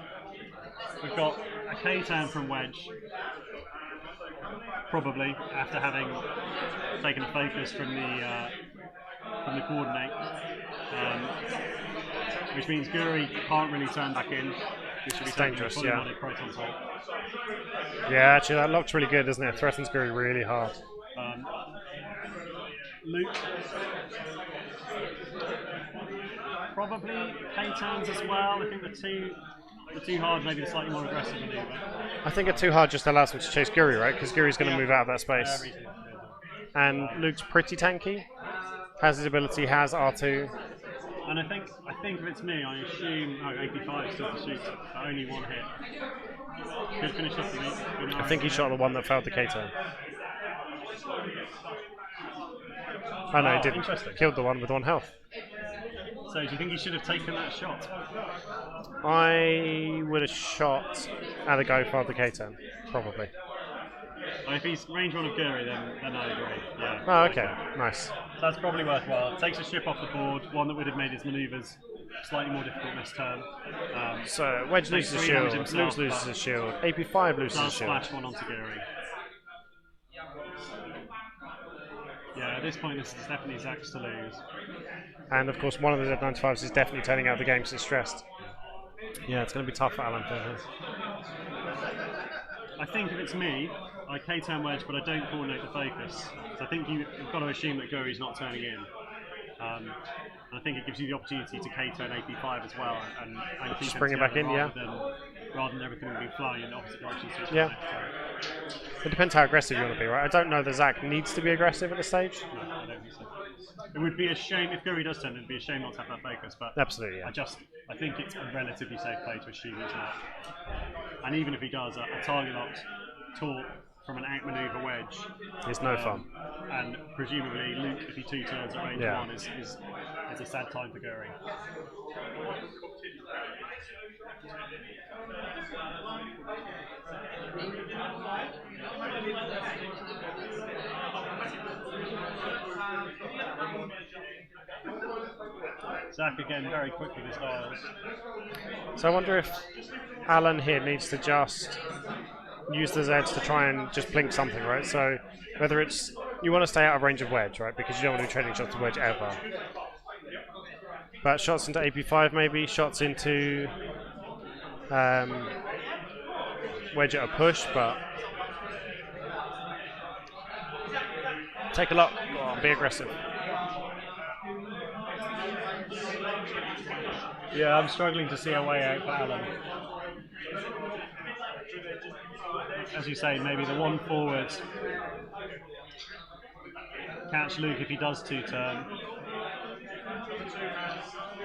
Speaker 2: we've got a K-turn from Wedge, probably after having taken a focus from the coordinate, which means Guri can't really turn back in. Which should be
Speaker 1: dangerous,
Speaker 2: fully
Speaker 1: yeah.
Speaker 2: modded Proton Sword.
Speaker 1: Yeah, actually that lock's really good, isn't it? Threatens Guri really hard.
Speaker 2: Luke, probably K-turns as well. I think the too hard, maybe the slightly more aggressive maneuver.
Speaker 1: I think a too hard just allows him to chase Guri, right? Because Guri's going to move out of that space. And Luke's pretty tanky. Has his ability, has R2.
Speaker 2: And I think if it's me, I assume 85 still to shoot, but only one hit. Could finish off the meet.
Speaker 1: I think he shot the one that failed the K-turn. Oh no, he didn't.
Speaker 2: Interesting.
Speaker 1: Killed the one with 1 health.
Speaker 2: So do you think he should have taken that shot?
Speaker 1: I would have shot at the guy who failed the K-turn, probably.
Speaker 2: If he's range 1 of Guri, then I agree. Yeah.
Speaker 1: Oh, okay, nice.
Speaker 2: So that's probably worthwhile. Takes a ship off the board, one that would have made his manoeuvres slightly more difficult this turn.
Speaker 1: So Wedge loses his shield, Luke loses his shield, AP5 loses his shield.
Speaker 2: Splash one onto Guri. Yeah, at this point this is definitely Zach's to lose.
Speaker 1: And of course one of the Z95s is definitely turning out the game because it's stressed. Yeah, it's going to be tough for Alan.
Speaker 2: I think if it's me, I K-turn Wedge, but I don't coordinate the focus. So I think you've got to assume that Guri's not turning in. And I think it gives you the opportunity to K-turn AP5 as well and
Speaker 1: just bring it back in, yeah.
Speaker 2: Rather than everything being flying in opposite directions.
Speaker 1: Yeah. It depends how aggressive you want to be, right? I don't know that Zach needs to be aggressive at this stage.
Speaker 2: No, I don't think so. It would be a shame if Guri does turn. It'd be a shame not to have that focus, but
Speaker 1: absolutely, yeah.
Speaker 2: I think it's a relatively safe play to assume he's not. And even if he does, a target locked taunt from an outmaneuver Wedge
Speaker 1: is no fun.
Speaker 2: And presumably Luke, if he 2 turns at range 1, is a sad time for Guri. Zach again very quick with his dials.
Speaker 1: So I wonder if Alan here needs to just use the Zeds to try and just blink something, right? So whether it's you want to stay out of range of Wedge, right? Because you don't want to be trading shots to Wedge ever. But shots into AP5 maybe, shots into Wedge at a push, but take a lock, go on, be aggressive.
Speaker 2: Yeah, I'm struggling to see a way out for Alan. As you say, maybe the one forward. Catch Luke if he does 2 turn.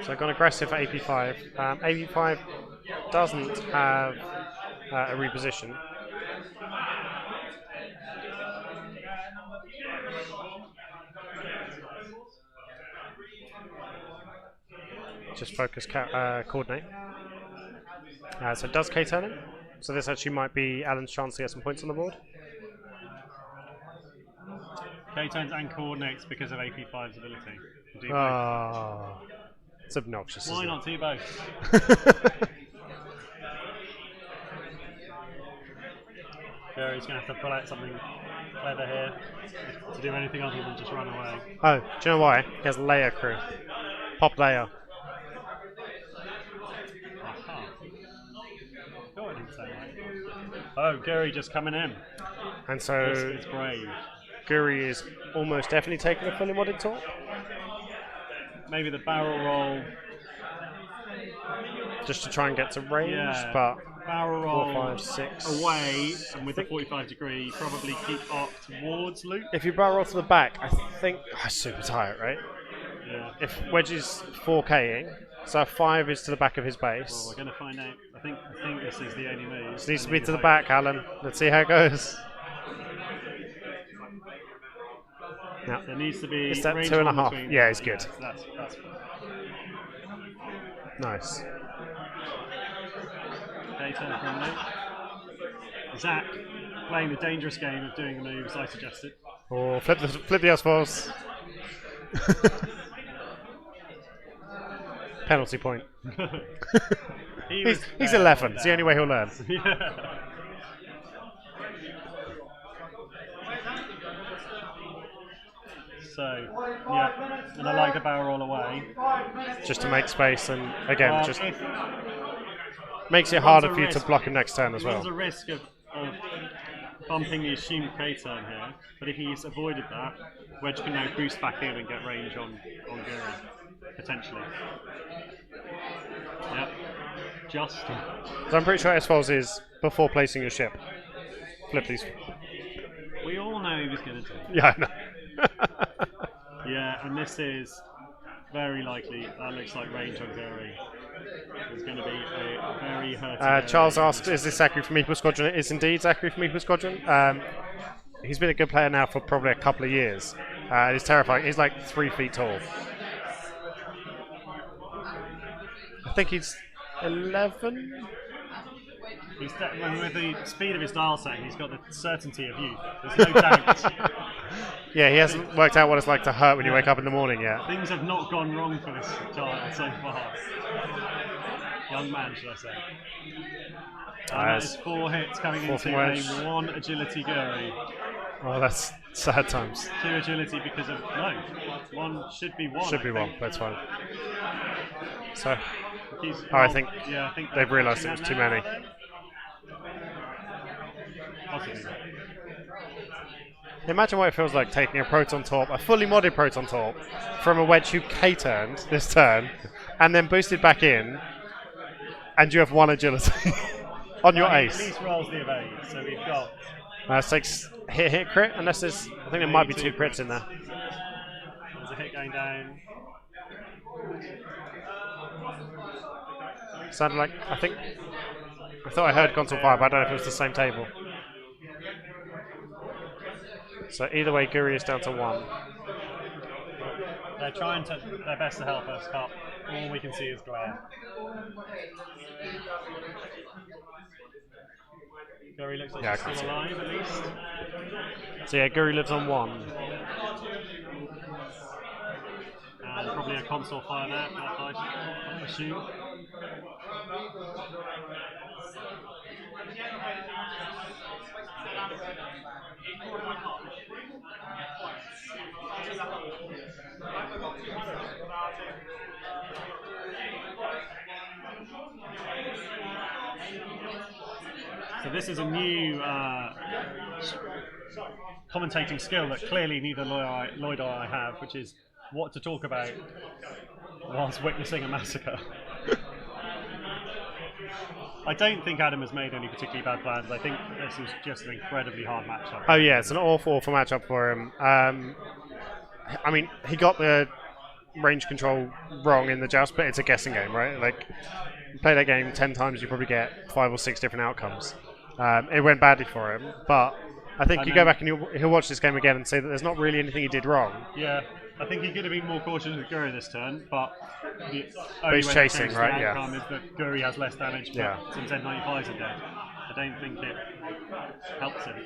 Speaker 1: So I've gone aggressive for AP5. AP5 doesn't have a reposition. Just focus coordinate. So it does K-turn him. So this actually might be Alan's chance to get some points on the board.
Speaker 2: K-turns and coordinates because of AP5's ability.
Speaker 1: Oh, it's obnoxious.
Speaker 2: Why not do both? Gary's going to have to pull out something clever here to do anything other than just run away.
Speaker 1: Oh, do you know why? He has layer crew. Pop layer.
Speaker 2: Oh, Guri just coming in.
Speaker 1: And so
Speaker 2: it's brave.
Speaker 1: Guri is almost definitely taking a fully modded taunt.
Speaker 2: Maybe the barrel roll.
Speaker 1: Just to try and get to range,
Speaker 2: yeah.
Speaker 1: But
Speaker 2: barrel roll
Speaker 1: 4, 5, 6
Speaker 2: away, and with the 45 degree, probably keep arc towards Luke.
Speaker 1: If you barrel roll to the back, I think super tight, right?
Speaker 2: Yeah.
Speaker 1: If Wedge is 4K'ing, so 5 is to the back of his base.
Speaker 2: Well, we're going to find out. I think this is the only move.
Speaker 1: This needs to be to the back, Alan. Let's see how it goes.
Speaker 2: No. There needs to be.
Speaker 1: Is that 2.5? Yeah, it's good.
Speaker 2: That's
Speaker 1: Nice.
Speaker 2: Okay, turn for a minute. Zach playing the dangerous game of doing the moves I suggested.
Speaker 1: Or flip the S-Force. Penalty point. He's 11. It's the only way he'll learn.
Speaker 2: Yeah. So, yeah, and I like the barrel roll away.
Speaker 1: Just to make space, and again, just
Speaker 2: If
Speaker 1: makes it harder for you to block him next turn as
Speaker 2: There's a
Speaker 1: well.
Speaker 2: risk of bumping the assumed K turn here, but if he's avoided that, Wedge can now boost back in and get range on Guri, potentially. Yep. Just.
Speaker 1: So I'm pretty sure S-Falls is before placing your ship. Flip these.
Speaker 2: We all know he was going to do it.
Speaker 1: Yeah, I know.
Speaker 2: Yeah, and this is very likely, that looks like range on Guri. There's going to be a very hurting.
Speaker 1: Charles asks, is this Zachary from Meeple Squadron? It is indeed Zachary from Meeple Squadron. He's been a good player now for probably a couple of years. He's terrifying. He's like 3 feet tall. I think he's 11?
Speaker 2: With the speed of his dial setting, he's got the certainty of youth. There's no doubt.
Speaker 1: Yeah, he hasn't worked out what it's like to hurt when you wake up in the morning yet.
Speaker 2: Things have not gone wrong for this child so far. Young man, should I say. That is 4 hits coming into a 1 agility Guri.
Speaker 1: Oh, that's sad times.
Speaker 2: 2 agility because of... No, 1 should be 1.
Speaker 1: Should be 1, that's fine. So,
Speaker 2: I
Speaker 1: think
Speaker 2: think
Speaker 1: they've realised it was too many.
Speaker 2: Possibly.
Speaker 1: Imagine what it feels like taking a Proton Torp, a fully modded Proton Torp, from a Wedge who K-turned this turn, and then boosted back in, and you have 1 agility on your ace.
Speaker 2: At least rolls the evade, so we've got...
Speaker 1: 6 hit crit, unless there's... I think there might be 2 crits in there.
Speaker 2: There's a hit going down.
Speaker 1: Sounded like... I thought I heard console fire, but I don't know if it was the same table. So either way, Guri is down to 1.
Speaker 2: They're trying their best to help us, but all we can see is glare. Guri looks like he's still alive, at least.
Speaker 1: So yeah, Guri lives on 1.
Speaker 2: And probably a console fire there, I assume. So this is a new commentating skill that clearly neither Lloyd or I have, which is what to talk about whilst witnessing a massacre. I don't think Adam has made any particularly bad plans. I think this is just an incredibly hard matchup.
Speaker 1: Oh yeah, it's an awful matchup for him. I mean, he got the range control wrong in the joust, but it's a guessing game, right? Like, you play that game 10 times, you probably get 5 or 6 different outcomes. It went badly for him, but I think you go back and he'll watch this game again and say that there's not really anything he did wrong.
Speaker 2: Yeah, I think he could have been more cautious with Guri this turn, but
Speaker 1: he's chasing, right?
Speaker 2: The outcome is that Guri has less damage, but some Z95s are dead. I don't think it helps him.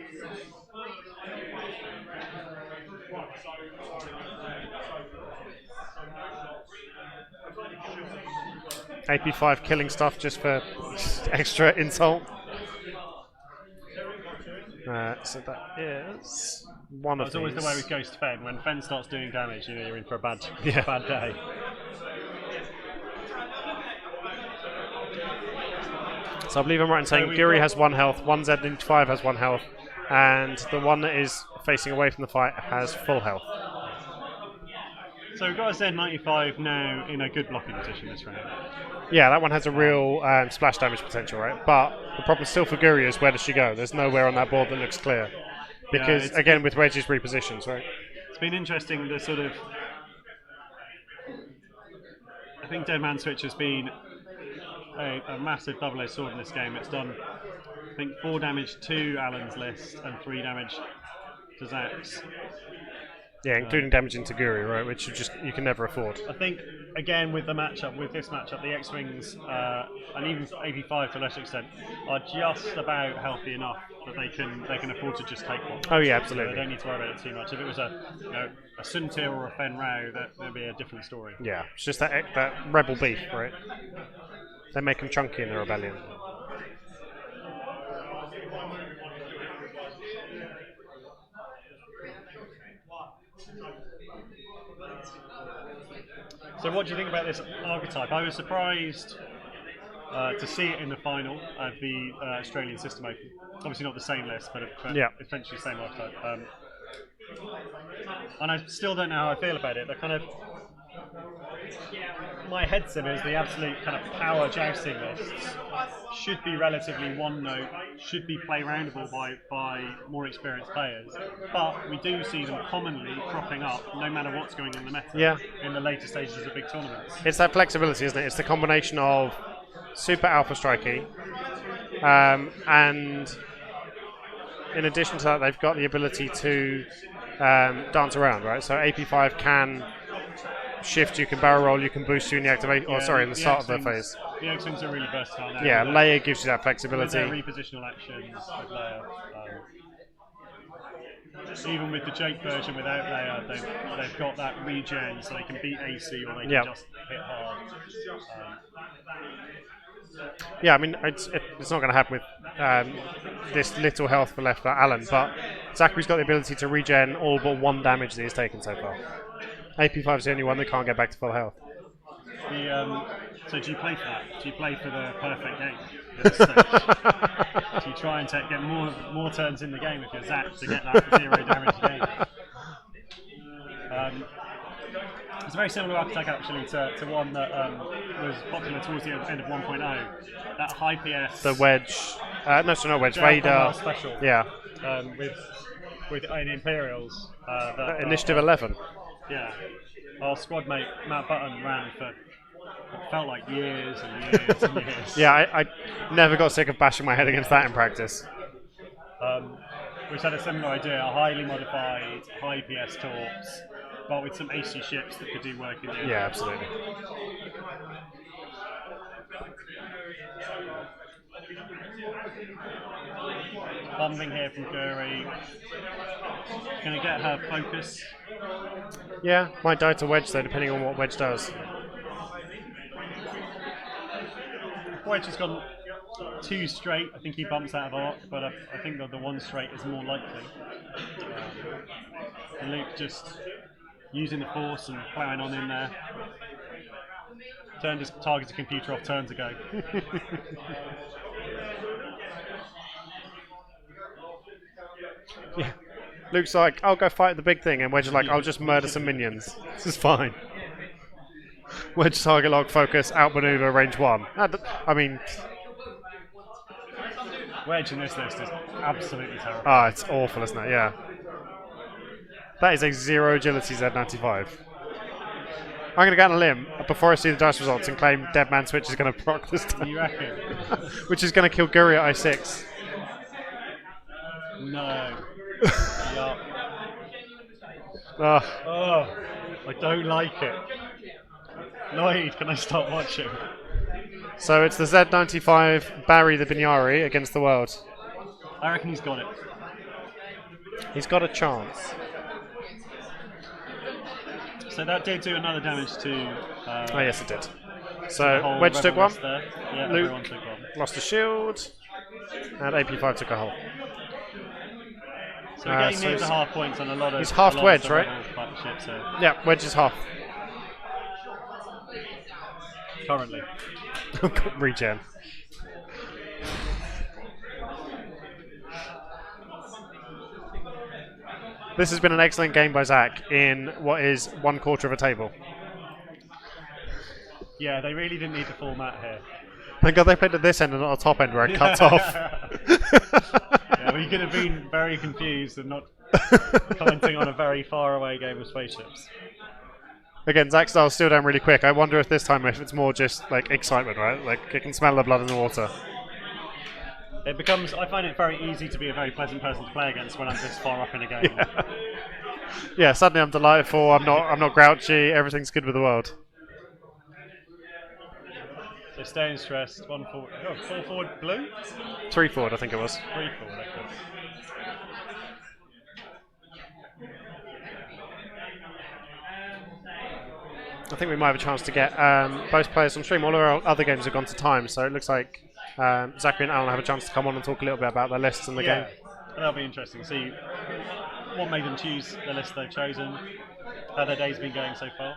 Speaker 1: AP5 killing stuff just for extra insult. So that is one of these.
Speaker 2: That's always the way with Ghost Fen. When Fen starts doing damage, you're in for a bad day.
Speaker 1: So I believe I'm right in saying Guri has 1 health, 1 Z95 has 1 health, and the one that is facing away from the fight has full health.
Speaker 2: So we've got a Z95 now in a good blocking position this round.
Speaker 1: Yeah, that one has a real splash damage potential, right? But the problem still for Guri is where does she go? There's nowhere on that board that looks clear. Because, again, with Wedge's repositions, right?
Speaker 2: It's been interesting, the sort of... I think Dead Man Switch has been a massive double-edged sword in this game. It's done, I think, 4 damage to Alan's list and 3 damage to Zach's.
Speaker 1: Yeah, including damaging to Guri, right? Which you can never afford.
Speaker 2: I think again with this matchup, the X-wings and even AP5 to a lesser extent are just about healthy enough that they can afford to just take one.
Speaker 1: Oh yeah,
Speaker 2: So
Speaker 1: absolutely.
Speaker 2: they don't need to worry about it too much. If it was a Suntir or a Fen Rao, that'd be a different story.
Speaker 1: Yeah, it's just that rebel beef, right? They make them chunky in the rebellion.
Speaker 2: So what do you think about this archetype? I was surprised to see it in the final of the Australian System Open. Obviously not the same list, but
Speaker 1: yeah,
Speaker 2: essentially the same archetype. And I still don't know how I feel about it. They're kind of my head sim is the absolute kind of power jousting lists should be relatively one note, should be play roundable by more experienced players, but we do see them commonly cropping up no matter what's going on in the meta in the later stages of big tournaments.
Speaker 1: It's that flexibility, isn't it? It's the combination of super alpha strikey and in addition to that they've got the ability to dance around, right? So AP5 can shift, you can barrel roll, you can boost you in the activation, in the start of the phase.
Speaker 2: The X-Wings are really versatile now.
Speaker 1: Yeah, Leia gives you that flexibility.
Speaker 2: With their repositional actions with Leia. Even with the Jake version without Leia, they've got that regen, so they can beat AC or they can just hit hard.
Speaker 1: Yeah, I mean, it's not going to happen with this little health for left for Alan, but Zachary's got the ability to regen all but one damage that he's taken so far. AP5 is the only one that can't get back to full health.
Speaker 2: So do you play for that? Do you play for the perfect game at this stage? Do you try and get more turns in the game if you're Zach to get that 0 damage game? It's a very similar archetype actually to one that was popular towards the end of 1.0. That high PS.
Speaker 1: The wedge. Not wedge. Vader.
Speaker 2: Special.
Speaker 1: Yeah.
Speaker 2: With Imperials.
Speaker 1: Initiative 11.
Speaker 2: Yeah. Our squad mate Matt Button ran for what felt like years and years and years.
Speaker 1: Yeah, I never got sick of bashing my head against that in practice.
Speaker 2: Which had a similar idea, a highly modified, high PS torps, but with some AC ships that could do work in the air.
Speaker 1: Yeah, absolutely.
Speaker 2: Bombing here from Guri. Going to get her focus.
Speaker 1: Yeah, might die to wedge though, depending on what wedge does.
Speaker 2: Wedge has gone 2 straight. I think he bumps out of arc, but I think that the 1 straight is more likely. Luke just using the force and plowing on in there. Turned his targeted computer off turns ago.
Speaker 1: Yeah. Luke's like, I'll go fight the big thing, and Wedge is like, I'll just murder some minions. This is fine. Wedge target lock focus, outmaneuver, range 1. I mean...
Speaker 2: Wedge in this list is absolutely terrible.
Speaker 1: Ah, it's awful, isn't it? Yeah. That is a 0 agility Z95. I'm going to go on a limb before I see the dice results and claim Dead Man Switch is going to proc this time.
Speaker 2: You reckon?
Speaker 1: Which is going to kill Guri at I6.
Speaker 2: No. Yup.
Speaker 1: Oh,
Speaker 2: I don't like it. Lloyd, can I stop watching?
Speaker 1: So it's the Z95 Barry the Binyari against the world.
Speaker 2: I reckon he's got it.
Speaker 1: He's got a chance.
Speaker 2: So that did do another damage to...
Speaker 1: oh yes, it did. So Wedge took one.
Speaker 2: Yeah,
Speaker 1: Luke
Speaker 2: everyone took one.
Speaker 1: lost a shield. And AP5 took a hull.
Speaker 2: So we're getting near the half points on a lot of...
Speaker 1: He's half Wedge, right?
Speaker 2: Ships, so.
Speaker 1: Yeah, Wedge is half.
Speaker 2: Currently.
Speaker 1: Regen. This has been an excellent game by Zach in what is 1/4 of a table.
Speaker 2: Yeah, they really didn't need the full mat here.
Speaker 1: Thank God they played at this end and not at the top end where it cuts off.
Speaker 2: Yeah, well, you could have been very confused and not commenting on a very far away game of spaceships.
Speaker 1: Again, Zach Styles still down really quick. I wonder if this time if it's more just like excitement, right? Like it can smell the blood in the water.
Speaker 2: It becomes. I find it very easy to be a very pleasant person to play against when I'm this far up in a game.
Speaker 1: Yeah. Yeah, suddenly I'm delightful. I'm not grouchy. Everything's good with the world.
Speaker 2: So staying stressed. 1 forward. Oh, 4 forward blue.
Speaker 1: 3 forward, I think it was.
Speaker 2: 3 forward. Okay.
Speaker 1: I think we might have a chance to get both players on stream. All our other games have gone to time, so it looks like Zachary and Alan have a chance to come on and talk a little bit about their lists and the game.
Speaker 2: That'll be interesting. See what made them choose the list they've chosen. How their day's been going so far.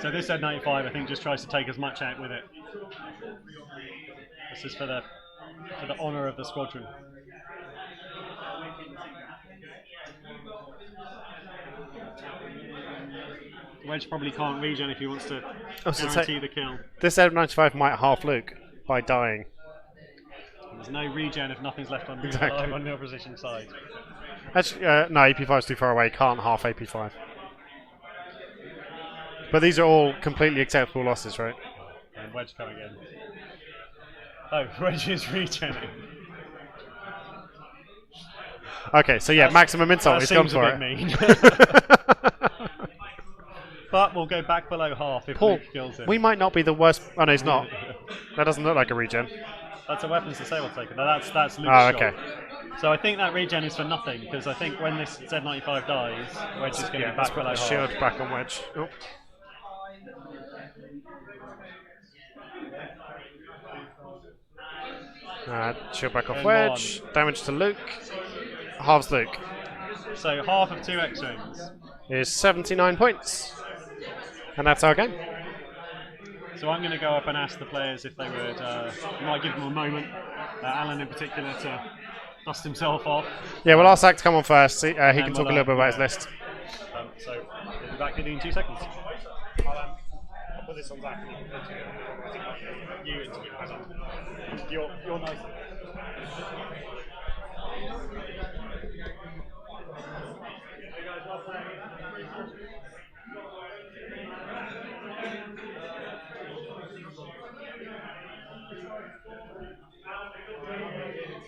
Speaker 2: So this Z95, I think, just tries to take as much out with it. This is for the honour of the squadron. Wedge probably can't regen if he wants to guarantee the kill.
Speaker 1: This Z95 might half Luke by dying.
Speaker 2: There's no regen if nothing's left on on the opposition side.
Speaker 1: Actually, no, AP5 is too far away. Can't half AP5. But these are all completely acceptable losses, right?
Speaker 2: And Wedge coming in. Oh, Wedge is regening.
Speaker 1: Okay, so yeah, maximum insult. He's gone for it.
Speaker 2: Mean. But we'll go back below half if
Speaker 1: Paul,
Speaker 2: Luke kills him.
Speaker 1: we might not be the worst. Oh no, he's not. That doesn't look like a regen.
Speaker 2: That's a weapons disabled token. No, that's Luke's
Speaker 1: Oh, okay.
Speaker 2: shot. So I think that regen is for nothing, because I think when this Z95 dies, Wedge is going to be back below half.
Speaker 1: Shield back on Wedge. Oh. Shield back off Wedge. Damage to Luke. Halves Luke.
Speaker 2: So half of 2 X-Wings
Speaker 1: is 79 points. And that's our game.
Speaker 2: So I'm going to go up and ask the players if they would, might give them a moment, Alan in particular, to dust himself off.
Speaker 1: Yeah, we'll ask Zach to come on first. He can talk a little bit about his list.
Speaker 2: So we'll be back in 2 seconds.
Speaker 1: I'll put this on Zach.
Speaker 2: You're nice.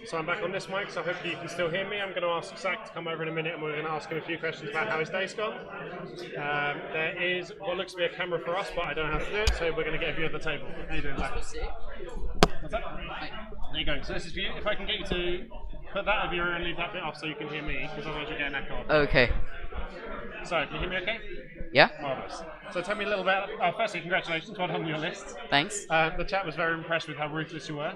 Speaker 1: So I'm back on this mic, so hopefully you can still hear me. I'm going to ask Zach to come over in a minute and we're going to ask him a few questions about how his day's gone. There is what looks to be a camera for us, but I don't know how to do it, so we're going to get a view of the table. How you doing, Zach? What's that? There you go. So this is for you. If I can get you to put that over your ear and leave that bit off so you can hear me, because otherwise you'll get an echo.
Speaker 4: Okay.
Speaker 1: So, can you hear me okay?
Speaker 4: Yeah.
Speaker 1: Marvellous. So tell me a little bit, firstly, congratulations, well done on your list.
Speaker 4: Thanks.
Speaker 1: The chat was very impressed with how ruthless you were.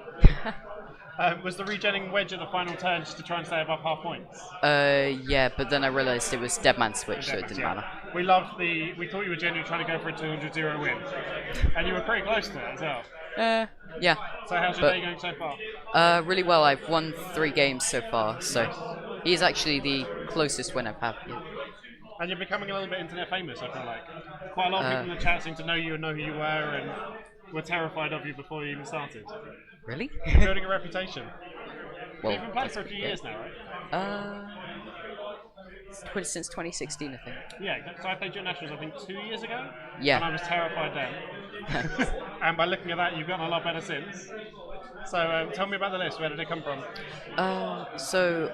Speaker 1: Was the regenning Wedge at the final turn just to try and stay above half points?
Speaker 4: Yeah, but then I realised it was Dead Man Switch, so it didn't matter.
Speaker 1: We thought you were genuinely trying to go for a 200-0 win. And you were pretty close to it as well.
Speaker 4: Yeah.
Speaker 1: So how's your day going so far?
Speaker 4: Really well. I've won 3 games so far, so he's actually the closest win I've had. Yeah.
Speaker 1: And you're becoming a little bit internet famous, I feel like. Quite a lot of people in the chat seem to know you and know who you were and were terrified of you before you even started.
Speaker 4: Really?
Speaker 1: You're building a reputation.
Speaker 4: Well,
Speaker 1: You've been playing for a few years now, right?
Speaker 4: Since 2016, I think.
Speaker 1: Yeah, so I played your Nationals, I think, 2 years ago.
Speaker 4: Yeah.
Speaker 1: And I was terrified then. And by looking at that, you've gotten a lot better since. So tell me about the list. Where did it come from?
Speaker 4: So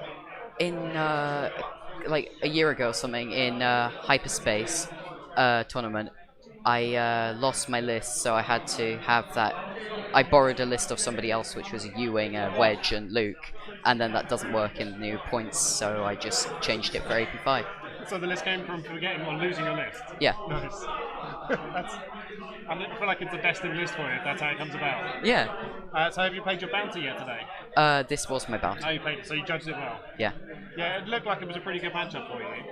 Speaker 4: in like a year ago or something, in Hyperspace tournament, I lost my list, so I had to have that. I borrowed a list of somebody else, which was a U-Wing, a Wedge, and Luke, and then that doesn't work in the new points, so I just changed it for AP5.
Speaker 1: So the list came from forgetting or losing a list?
Speaker 4: Yeah.
Speaker 1: Nice. I feel like it's a destined list for you, if that's how it comes about.
Speaker 4: Yeah.
Speaker 1: So have you played your bounty yet today?
Speaker 4: This was my bounty.
Speaker 1: Oh, you played it, so you judged it well?
Speaker 4: Yeah.
Speaker 1: Yeah, it looked like it was a pretty good matchup for you.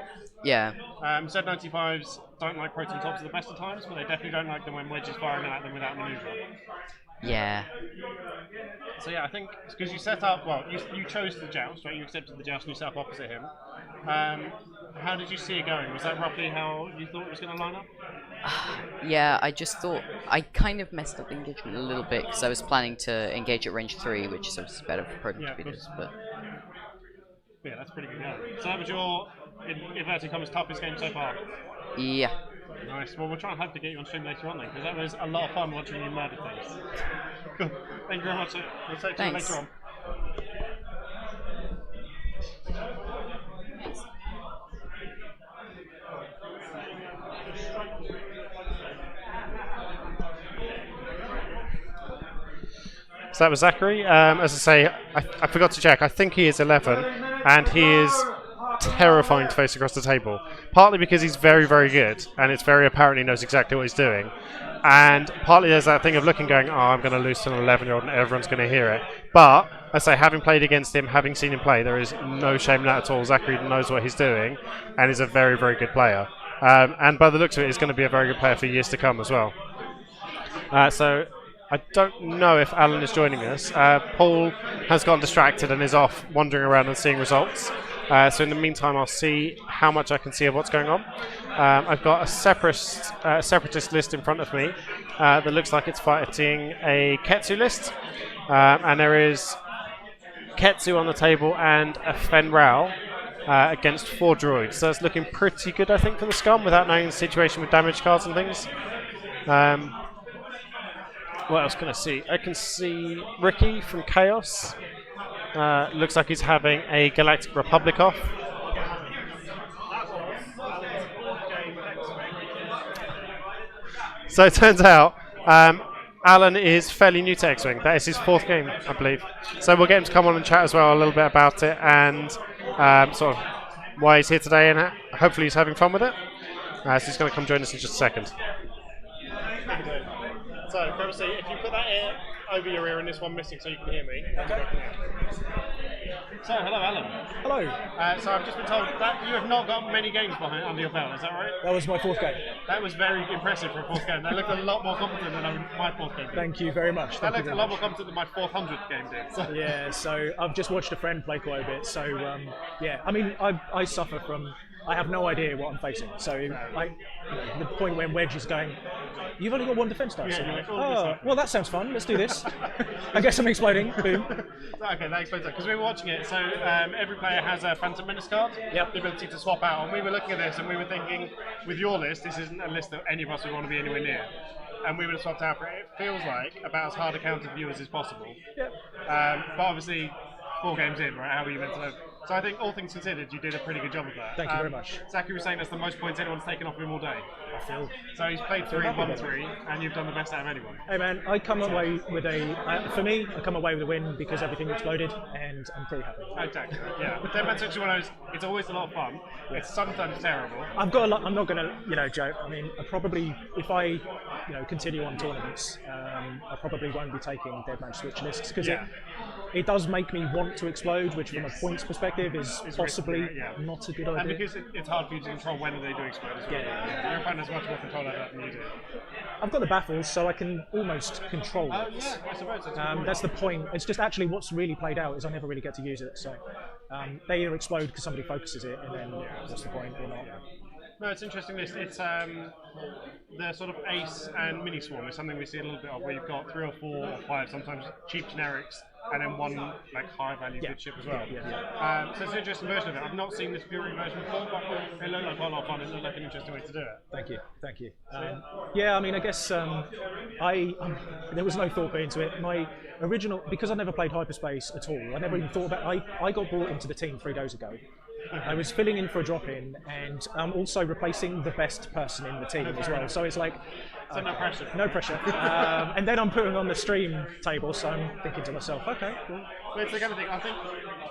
Speaker 4: Yeah.
Speaker 1: Z95s don't like Proton Tops at the best of times, but they definitely don't like them when Wedge is firing at them without manoeuvre.
Speaker 4: Yeah.
Speaker 1: So yeah, I think because you set up, well, you chose the joust, right? You accepted the joust and you set up opposite him. How did you see it going? Was that roughly how you thought it was going to line up?
Speaker 4: Yeah, I just thought I kind of messed up the engagement a little bit because I was planning to engage at range 3, which is obviously better for proton torpedoes, but
Speaker 1: yeah, that's pretty good. Yeah. So that was your inverted commas toughest game so far.
Speaker 4: Yeah.
Speaker 2: Nice. Well, we'll try and hope to get you on stream later on then, because that was a lot of fun watching you murder things. Cool. Thank you very much. We'll take you
Speaker 4: Thanks.
Speaker 2: later on.
Speaker 1: So that was Zachary. As I say, I forgot to check. I think he is 11, and he is terrifying to face across the table. Partly because he's very, very good, and it's very apparent he knows exactly what he's doing. And partly there's that thing of looking, going, oh, I'm going to lose to an 11-year-old, and everyone's going to hear it. But, as I say, having played against him, having seen him play, there is no shame in that at all. Zachary knows what he's doing, and is a very, very good player. And by the looks of it, he's going to be a very good player for years to come as well. So I don't know if Alan is joining us. Paul has gotten distracted and is off wandering around and seeing results. So in the meantime, I'll see how much I can see of what's going on. I've got a separatist list in front of me that looks like it's fighting a Ketsu list. And there is Ketsu on the table and a Fenral against 4 droids. So it's looking pretty good, I think, for the Scum, without knowing the situation with damage cards and things. What else can I see? I can see Ricky from Chaos. Looks like he's having a Galactic Republic off. So it turns out Alan is fairly new to X-Wing. That is his 4th game, I believe. So we'll get him to come on and chat as well a little bit about it and sort of why he's here today, and hopefully he's having fun with it. So he's going to come join us in just a second.
Speaker 2: So, obviously, if you put that ear over your ear and this one missing so you can hear me.
Speaker 5: Okay.
Speaker 2: So, hello, Alan.
Speaker 5: Hello.
Speaker 2: So, I've just been told that you have not got many games under your belt, is that right?
Speaker 5: That was my 4th game.
Speaker 2: That was very impressive for a 4th game. That looked a lot more competent than my 4th game did.
Speaker 5: Thank you very much.
Speaker 2: That looked a lot more competent than my 400th game did. So.
Speaker 5: Yeah, so I've just watched a friend play quite a bit. So, yeah, I mean, I suffer from... I have no idea what I'm facing. So, the point when Wedge is going, you've only got 1 defense dice.
Speaker 2: Yeah,
Speaker 5: Like, oh, well, that sounds fun. Let's do this. I guess I'm exploding. Boom.
Speaker 2: Okay, that explains that. Because we were watching it, so every player has a Phantom Menace card,
Speaker 5: Yep.
Speaker 2: the ability to swap out. And we were looking at this and we were thinking, with your list, this isn't a list that any of us would want to be anywhere near. And we would have swapped out for it. It feels like about as hard a counter view as is possible.
Speaker 5: Yep.
Speaker 2: But obviously, 4 games in, right? How were you meant to know? So I think, all things considered, you did a pretty good job of that.
Speaker 5: Thank you very much.
Speaker 2: Zachary was saying that's the most points anyone's taken off him all day.
Speaker 5: I feel...
Speaker 2: So he's played 3,
Speaker 5: happy
Speaker 2: won
Speaker 5: with it.
Speaker 2: 3, and you've done the best out of anyone.
Speaker 5: Hey man, I come away with for me, I come away with a win because everything exploded, and I'm pretty happy.
Speaker 2: Exactly. Yeah. Dead Man 61 it's always a lot of fun. It's sometimes terrible.
Speaker 5: I've got a lot. I'm not going to, joke. I mean, I probably, if I, continue on tournaments, I probably won't be taking Deadman Switch lists because it does make me want to explode, which from a points perspective is possibly
Speaker 2: risky, yeah.
Speaker 5: not a good idea.
Speaker 2: And because it's hard for you to control when they do explode as well.
Speaker 5: Yeah.
Speaker 2: Your opponent has much more control over that than you do.
Speaker 5: I've got the baffles, so I can almost control it.
Speaker 2: Oh yeah, I suppose
Speaker 5: That's the point. It's just actually what's really played out is I never really get to use it. So they either explode because somebody focuses it, and then what's the point or not?
Speaker 2: No, it's interesting. It's the sort of ace and mini swarm is something we see a little bit of, where you've got 3 or 4 or 5 sometimes cheap generics, and then 1 like high value good chip as well. So it's an interesting version of it. I've not seen this Fury version before, but it looked like quite a lot of fun. It looked like an interesting way to do it.
Speaker 5: Thank you. Yeah, I mean, I guess there was no thought put into it. My original, because I never played Hyperspace at all, I never even thought about. I got brought into the team 3 days ago. I was filling in for a drop-in, and I'm also replacing the best person in the team as well. So it's like,
Speaker 2: so no pressure.
Speaker 5: No pressure. And then I'm putting on the stream table, so I'm thinking to myself, okay, cool.
Speaker 2: But it's the kind of thing, I think,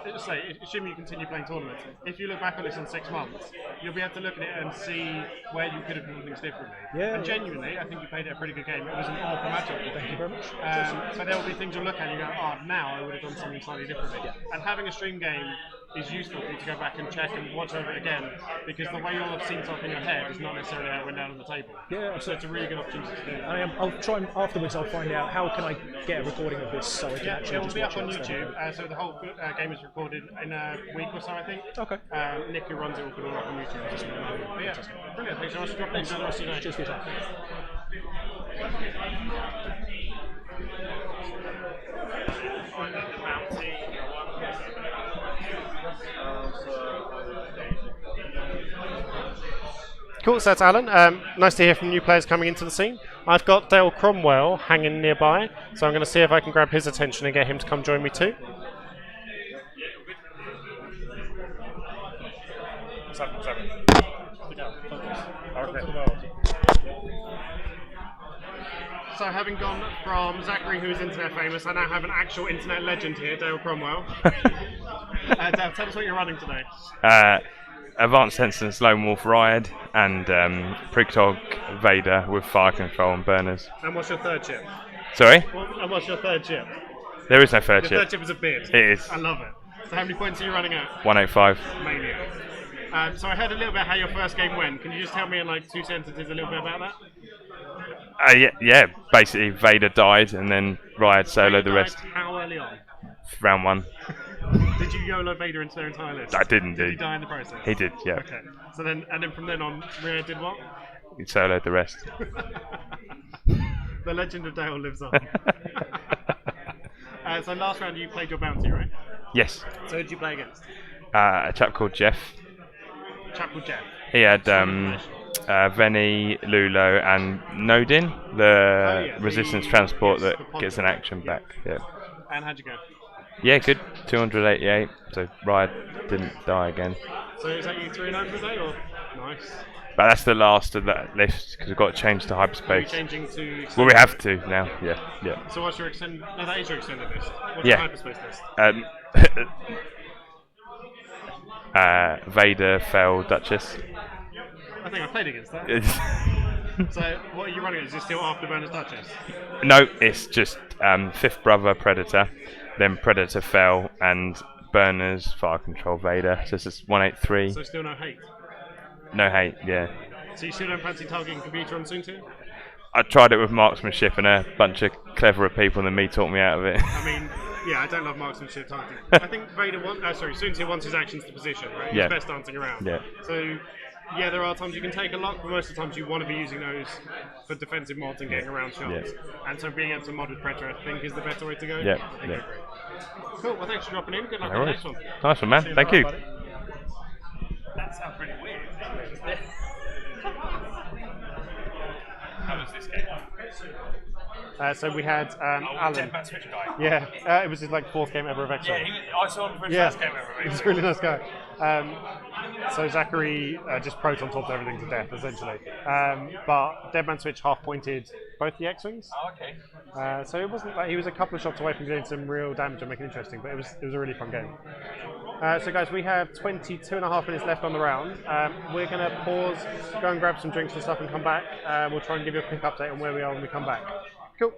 Speaker 2: let's say, assuming you continue playing tournaments, if you look back on this in 6 months, you'll be able to look at it and see where you could have done things differently. And genuinely, I think you played it a pretty good game. It was an awful matchup.
Speaker 5: Thank you very much.
Speaker 2: So there will be things you'll look at and you go, oh, now I would have done something slightly differently. And having a stream game is useful for you to go back and check and watch over it again, because the way you'll have seen something in your head is not necessarily how it went down on the table.
Speaker 5: Yeah,
Speaker 2: so it's a really good opportunity to do.
Speaker 5: I'll try and afterwards I'll find out how can I get a recording of this so I can actually
Speaker 2: it will
Speaker 5: just
Speaker 2: be
Speaker 5: watch
Speaker 2: up on
Speaker 5: it
Speaker 2: YouTube. So the whole game is recorded in a week or so, I think.
Speaker 5: Okay.
Speaker 2: Nick, who runs it, will put it up on YouTube. But yeah, brilliant. Thanks so much for dropping in. Enjoy the rest of your night.
Speaker 5: Cheers for your time.
Speaker 1: Cool, so that's Alan. Nice to hear from new players coming into the scene. I've got Dale Cromwell hanging nearby, so I'm going to see if I can grab his attention and get him to come join me too. So having gone from Zachary, who's internet famous, I now have an actual internet legend here, Dale Cromwell. Dale, tell us what you're running today.
Speaker 6: Advanced Sensors Lone Wolf Riot and Prigtog Vader with fire control and burners.
Speaker 1: And what's your third chip?
Speaker 6: Sorry?
Speaker 1: And what's your third chip?
Speaker 6: There is no third
Speaker 1: Your
Speaker 6: chip.
Speaker 1: third chip is a bid.
Speaker 6: It is.
Speaker 1: I love it. So how many points are you running at?
Speaker 6: 185.
Speaker 1: Maniac. So I heard a little bit how your first game went. Can you just tell me in like 2 sentences a little bit about that?
Speaker 6: Yeah, basically Vader died and then Riot soloed the rest.
Speaker 1: How early on?
Speaker 6: Round 1.
Speaker 1: Did you YOLO Vader into their entire list?
Speaker 6: I didn't
Speaker 1: Did
Speaker 6: do.
Speaker 1: he die in the process?
Speaker 6: He did, yeah.
Speaker 1: Okay. So then, and then from then on, Rhea did what?
Speaker 6: He soloed the rest.
Speaker 1: The legend of Dale lives on. So last round you played your bounty, right?
Speaker 6: Yes.
Speaker 1: So who did you play against?
Speaker 6: A chap called Jeff.
Speaker 1: A chap called Jeff.
Speaker 6: He had Veni, Lulo, and Nodin, the resistance transport that gets an action back. Yeah.
Speaker 1: And how'd you go?
Speaker 6: Yeah, good. 288. So Riot didn't die again.
Speaker 1: So is that you 3-0 for the day, or nice?
Speaker 6: But that's the last of that list because we've got to change to
Speaker 1: Are you
Speaker 6: hyperspace.
Speaker 1: changing to?
Speaker 6: Well, we have to now. Yeah, yeah.
Speaker 1: So what's your extended? No, that is your extended list. What's
Speaker 6: Yeah.
Speaker 1: your hyperspace list?
Speaker 6: Vader, Fel, Duchess.
Speaker 1: I think I played against that. So what are you running? Is it still Afterburners Duchess?
Speaker 6: No, it's just Fifth Brother Predator, then Predator Fel, and Burners Fire Control Vader. So it's just 183.
Speaker 1: So still no hate.
Speaker 6: No hate, yeah.
Speaker 1: So you still don't fancy targeting computer on Soon 2?
Speaker 6: I tried it with marksmanship and a bunch of cleverer people than me talked me out of it.
Speaker 1: I mean, yeah, I don't love marksmanship targeting. I think Vader Soon 2 wants his actions to position, right?
Speaker 6: Yeah.
Speaker 1: He's best dancing around.
Speaker 6: Yeah.
Speaker 1: So yeah, there are times you can take a lot, but most of the times you want to be using those for defensive mods and getting around shots.
Speaker 6: Yeah.
Speaker 1: And so being able to mod with Predator, I think, is the better way to go.
Speaker 6: Yeah,
Speaker 1: I think I
Speaker 6: yeah.
Speaker 1: agree. Cool, well thanks for dropping in. Good luck
Speaker 6: No
Speaker 1: on the
Speaker 6: worries.
Speaker 1: next one.
Speaker 6: Nice one, man.
Speaker 1: See you
Speaker 6: Thank
Speaker 1: later,
Speaker 6: you.
Speaker 1: buddy. That sounds pretty weird.
Speaker 2: How was this game?
Speaker 1: So we had Alan.
Speaker 2: Deadman Switch guy.
Speaker 1: Yeah, it was his like 4th game ever of X.
Speaker 2: Yeah, I saw him for his first game ever.
Speaker 1: He's a really nice guy. So Zachary just proton topped everything to death, essentially. But Deadman Switch half-pointed both the X-Wings.
Speaker 2: Oh, okay.
Speaker 1: So it wasn't like he was a couple of shots away from doing some real damage and making it interesting, but it was a really fun game. So guys, we have 22.5 minutes left on the round. We're going to pause, go and grab some drinks and stuff and come back. We'll try and give you a quick update on where we are when we come back. Cool.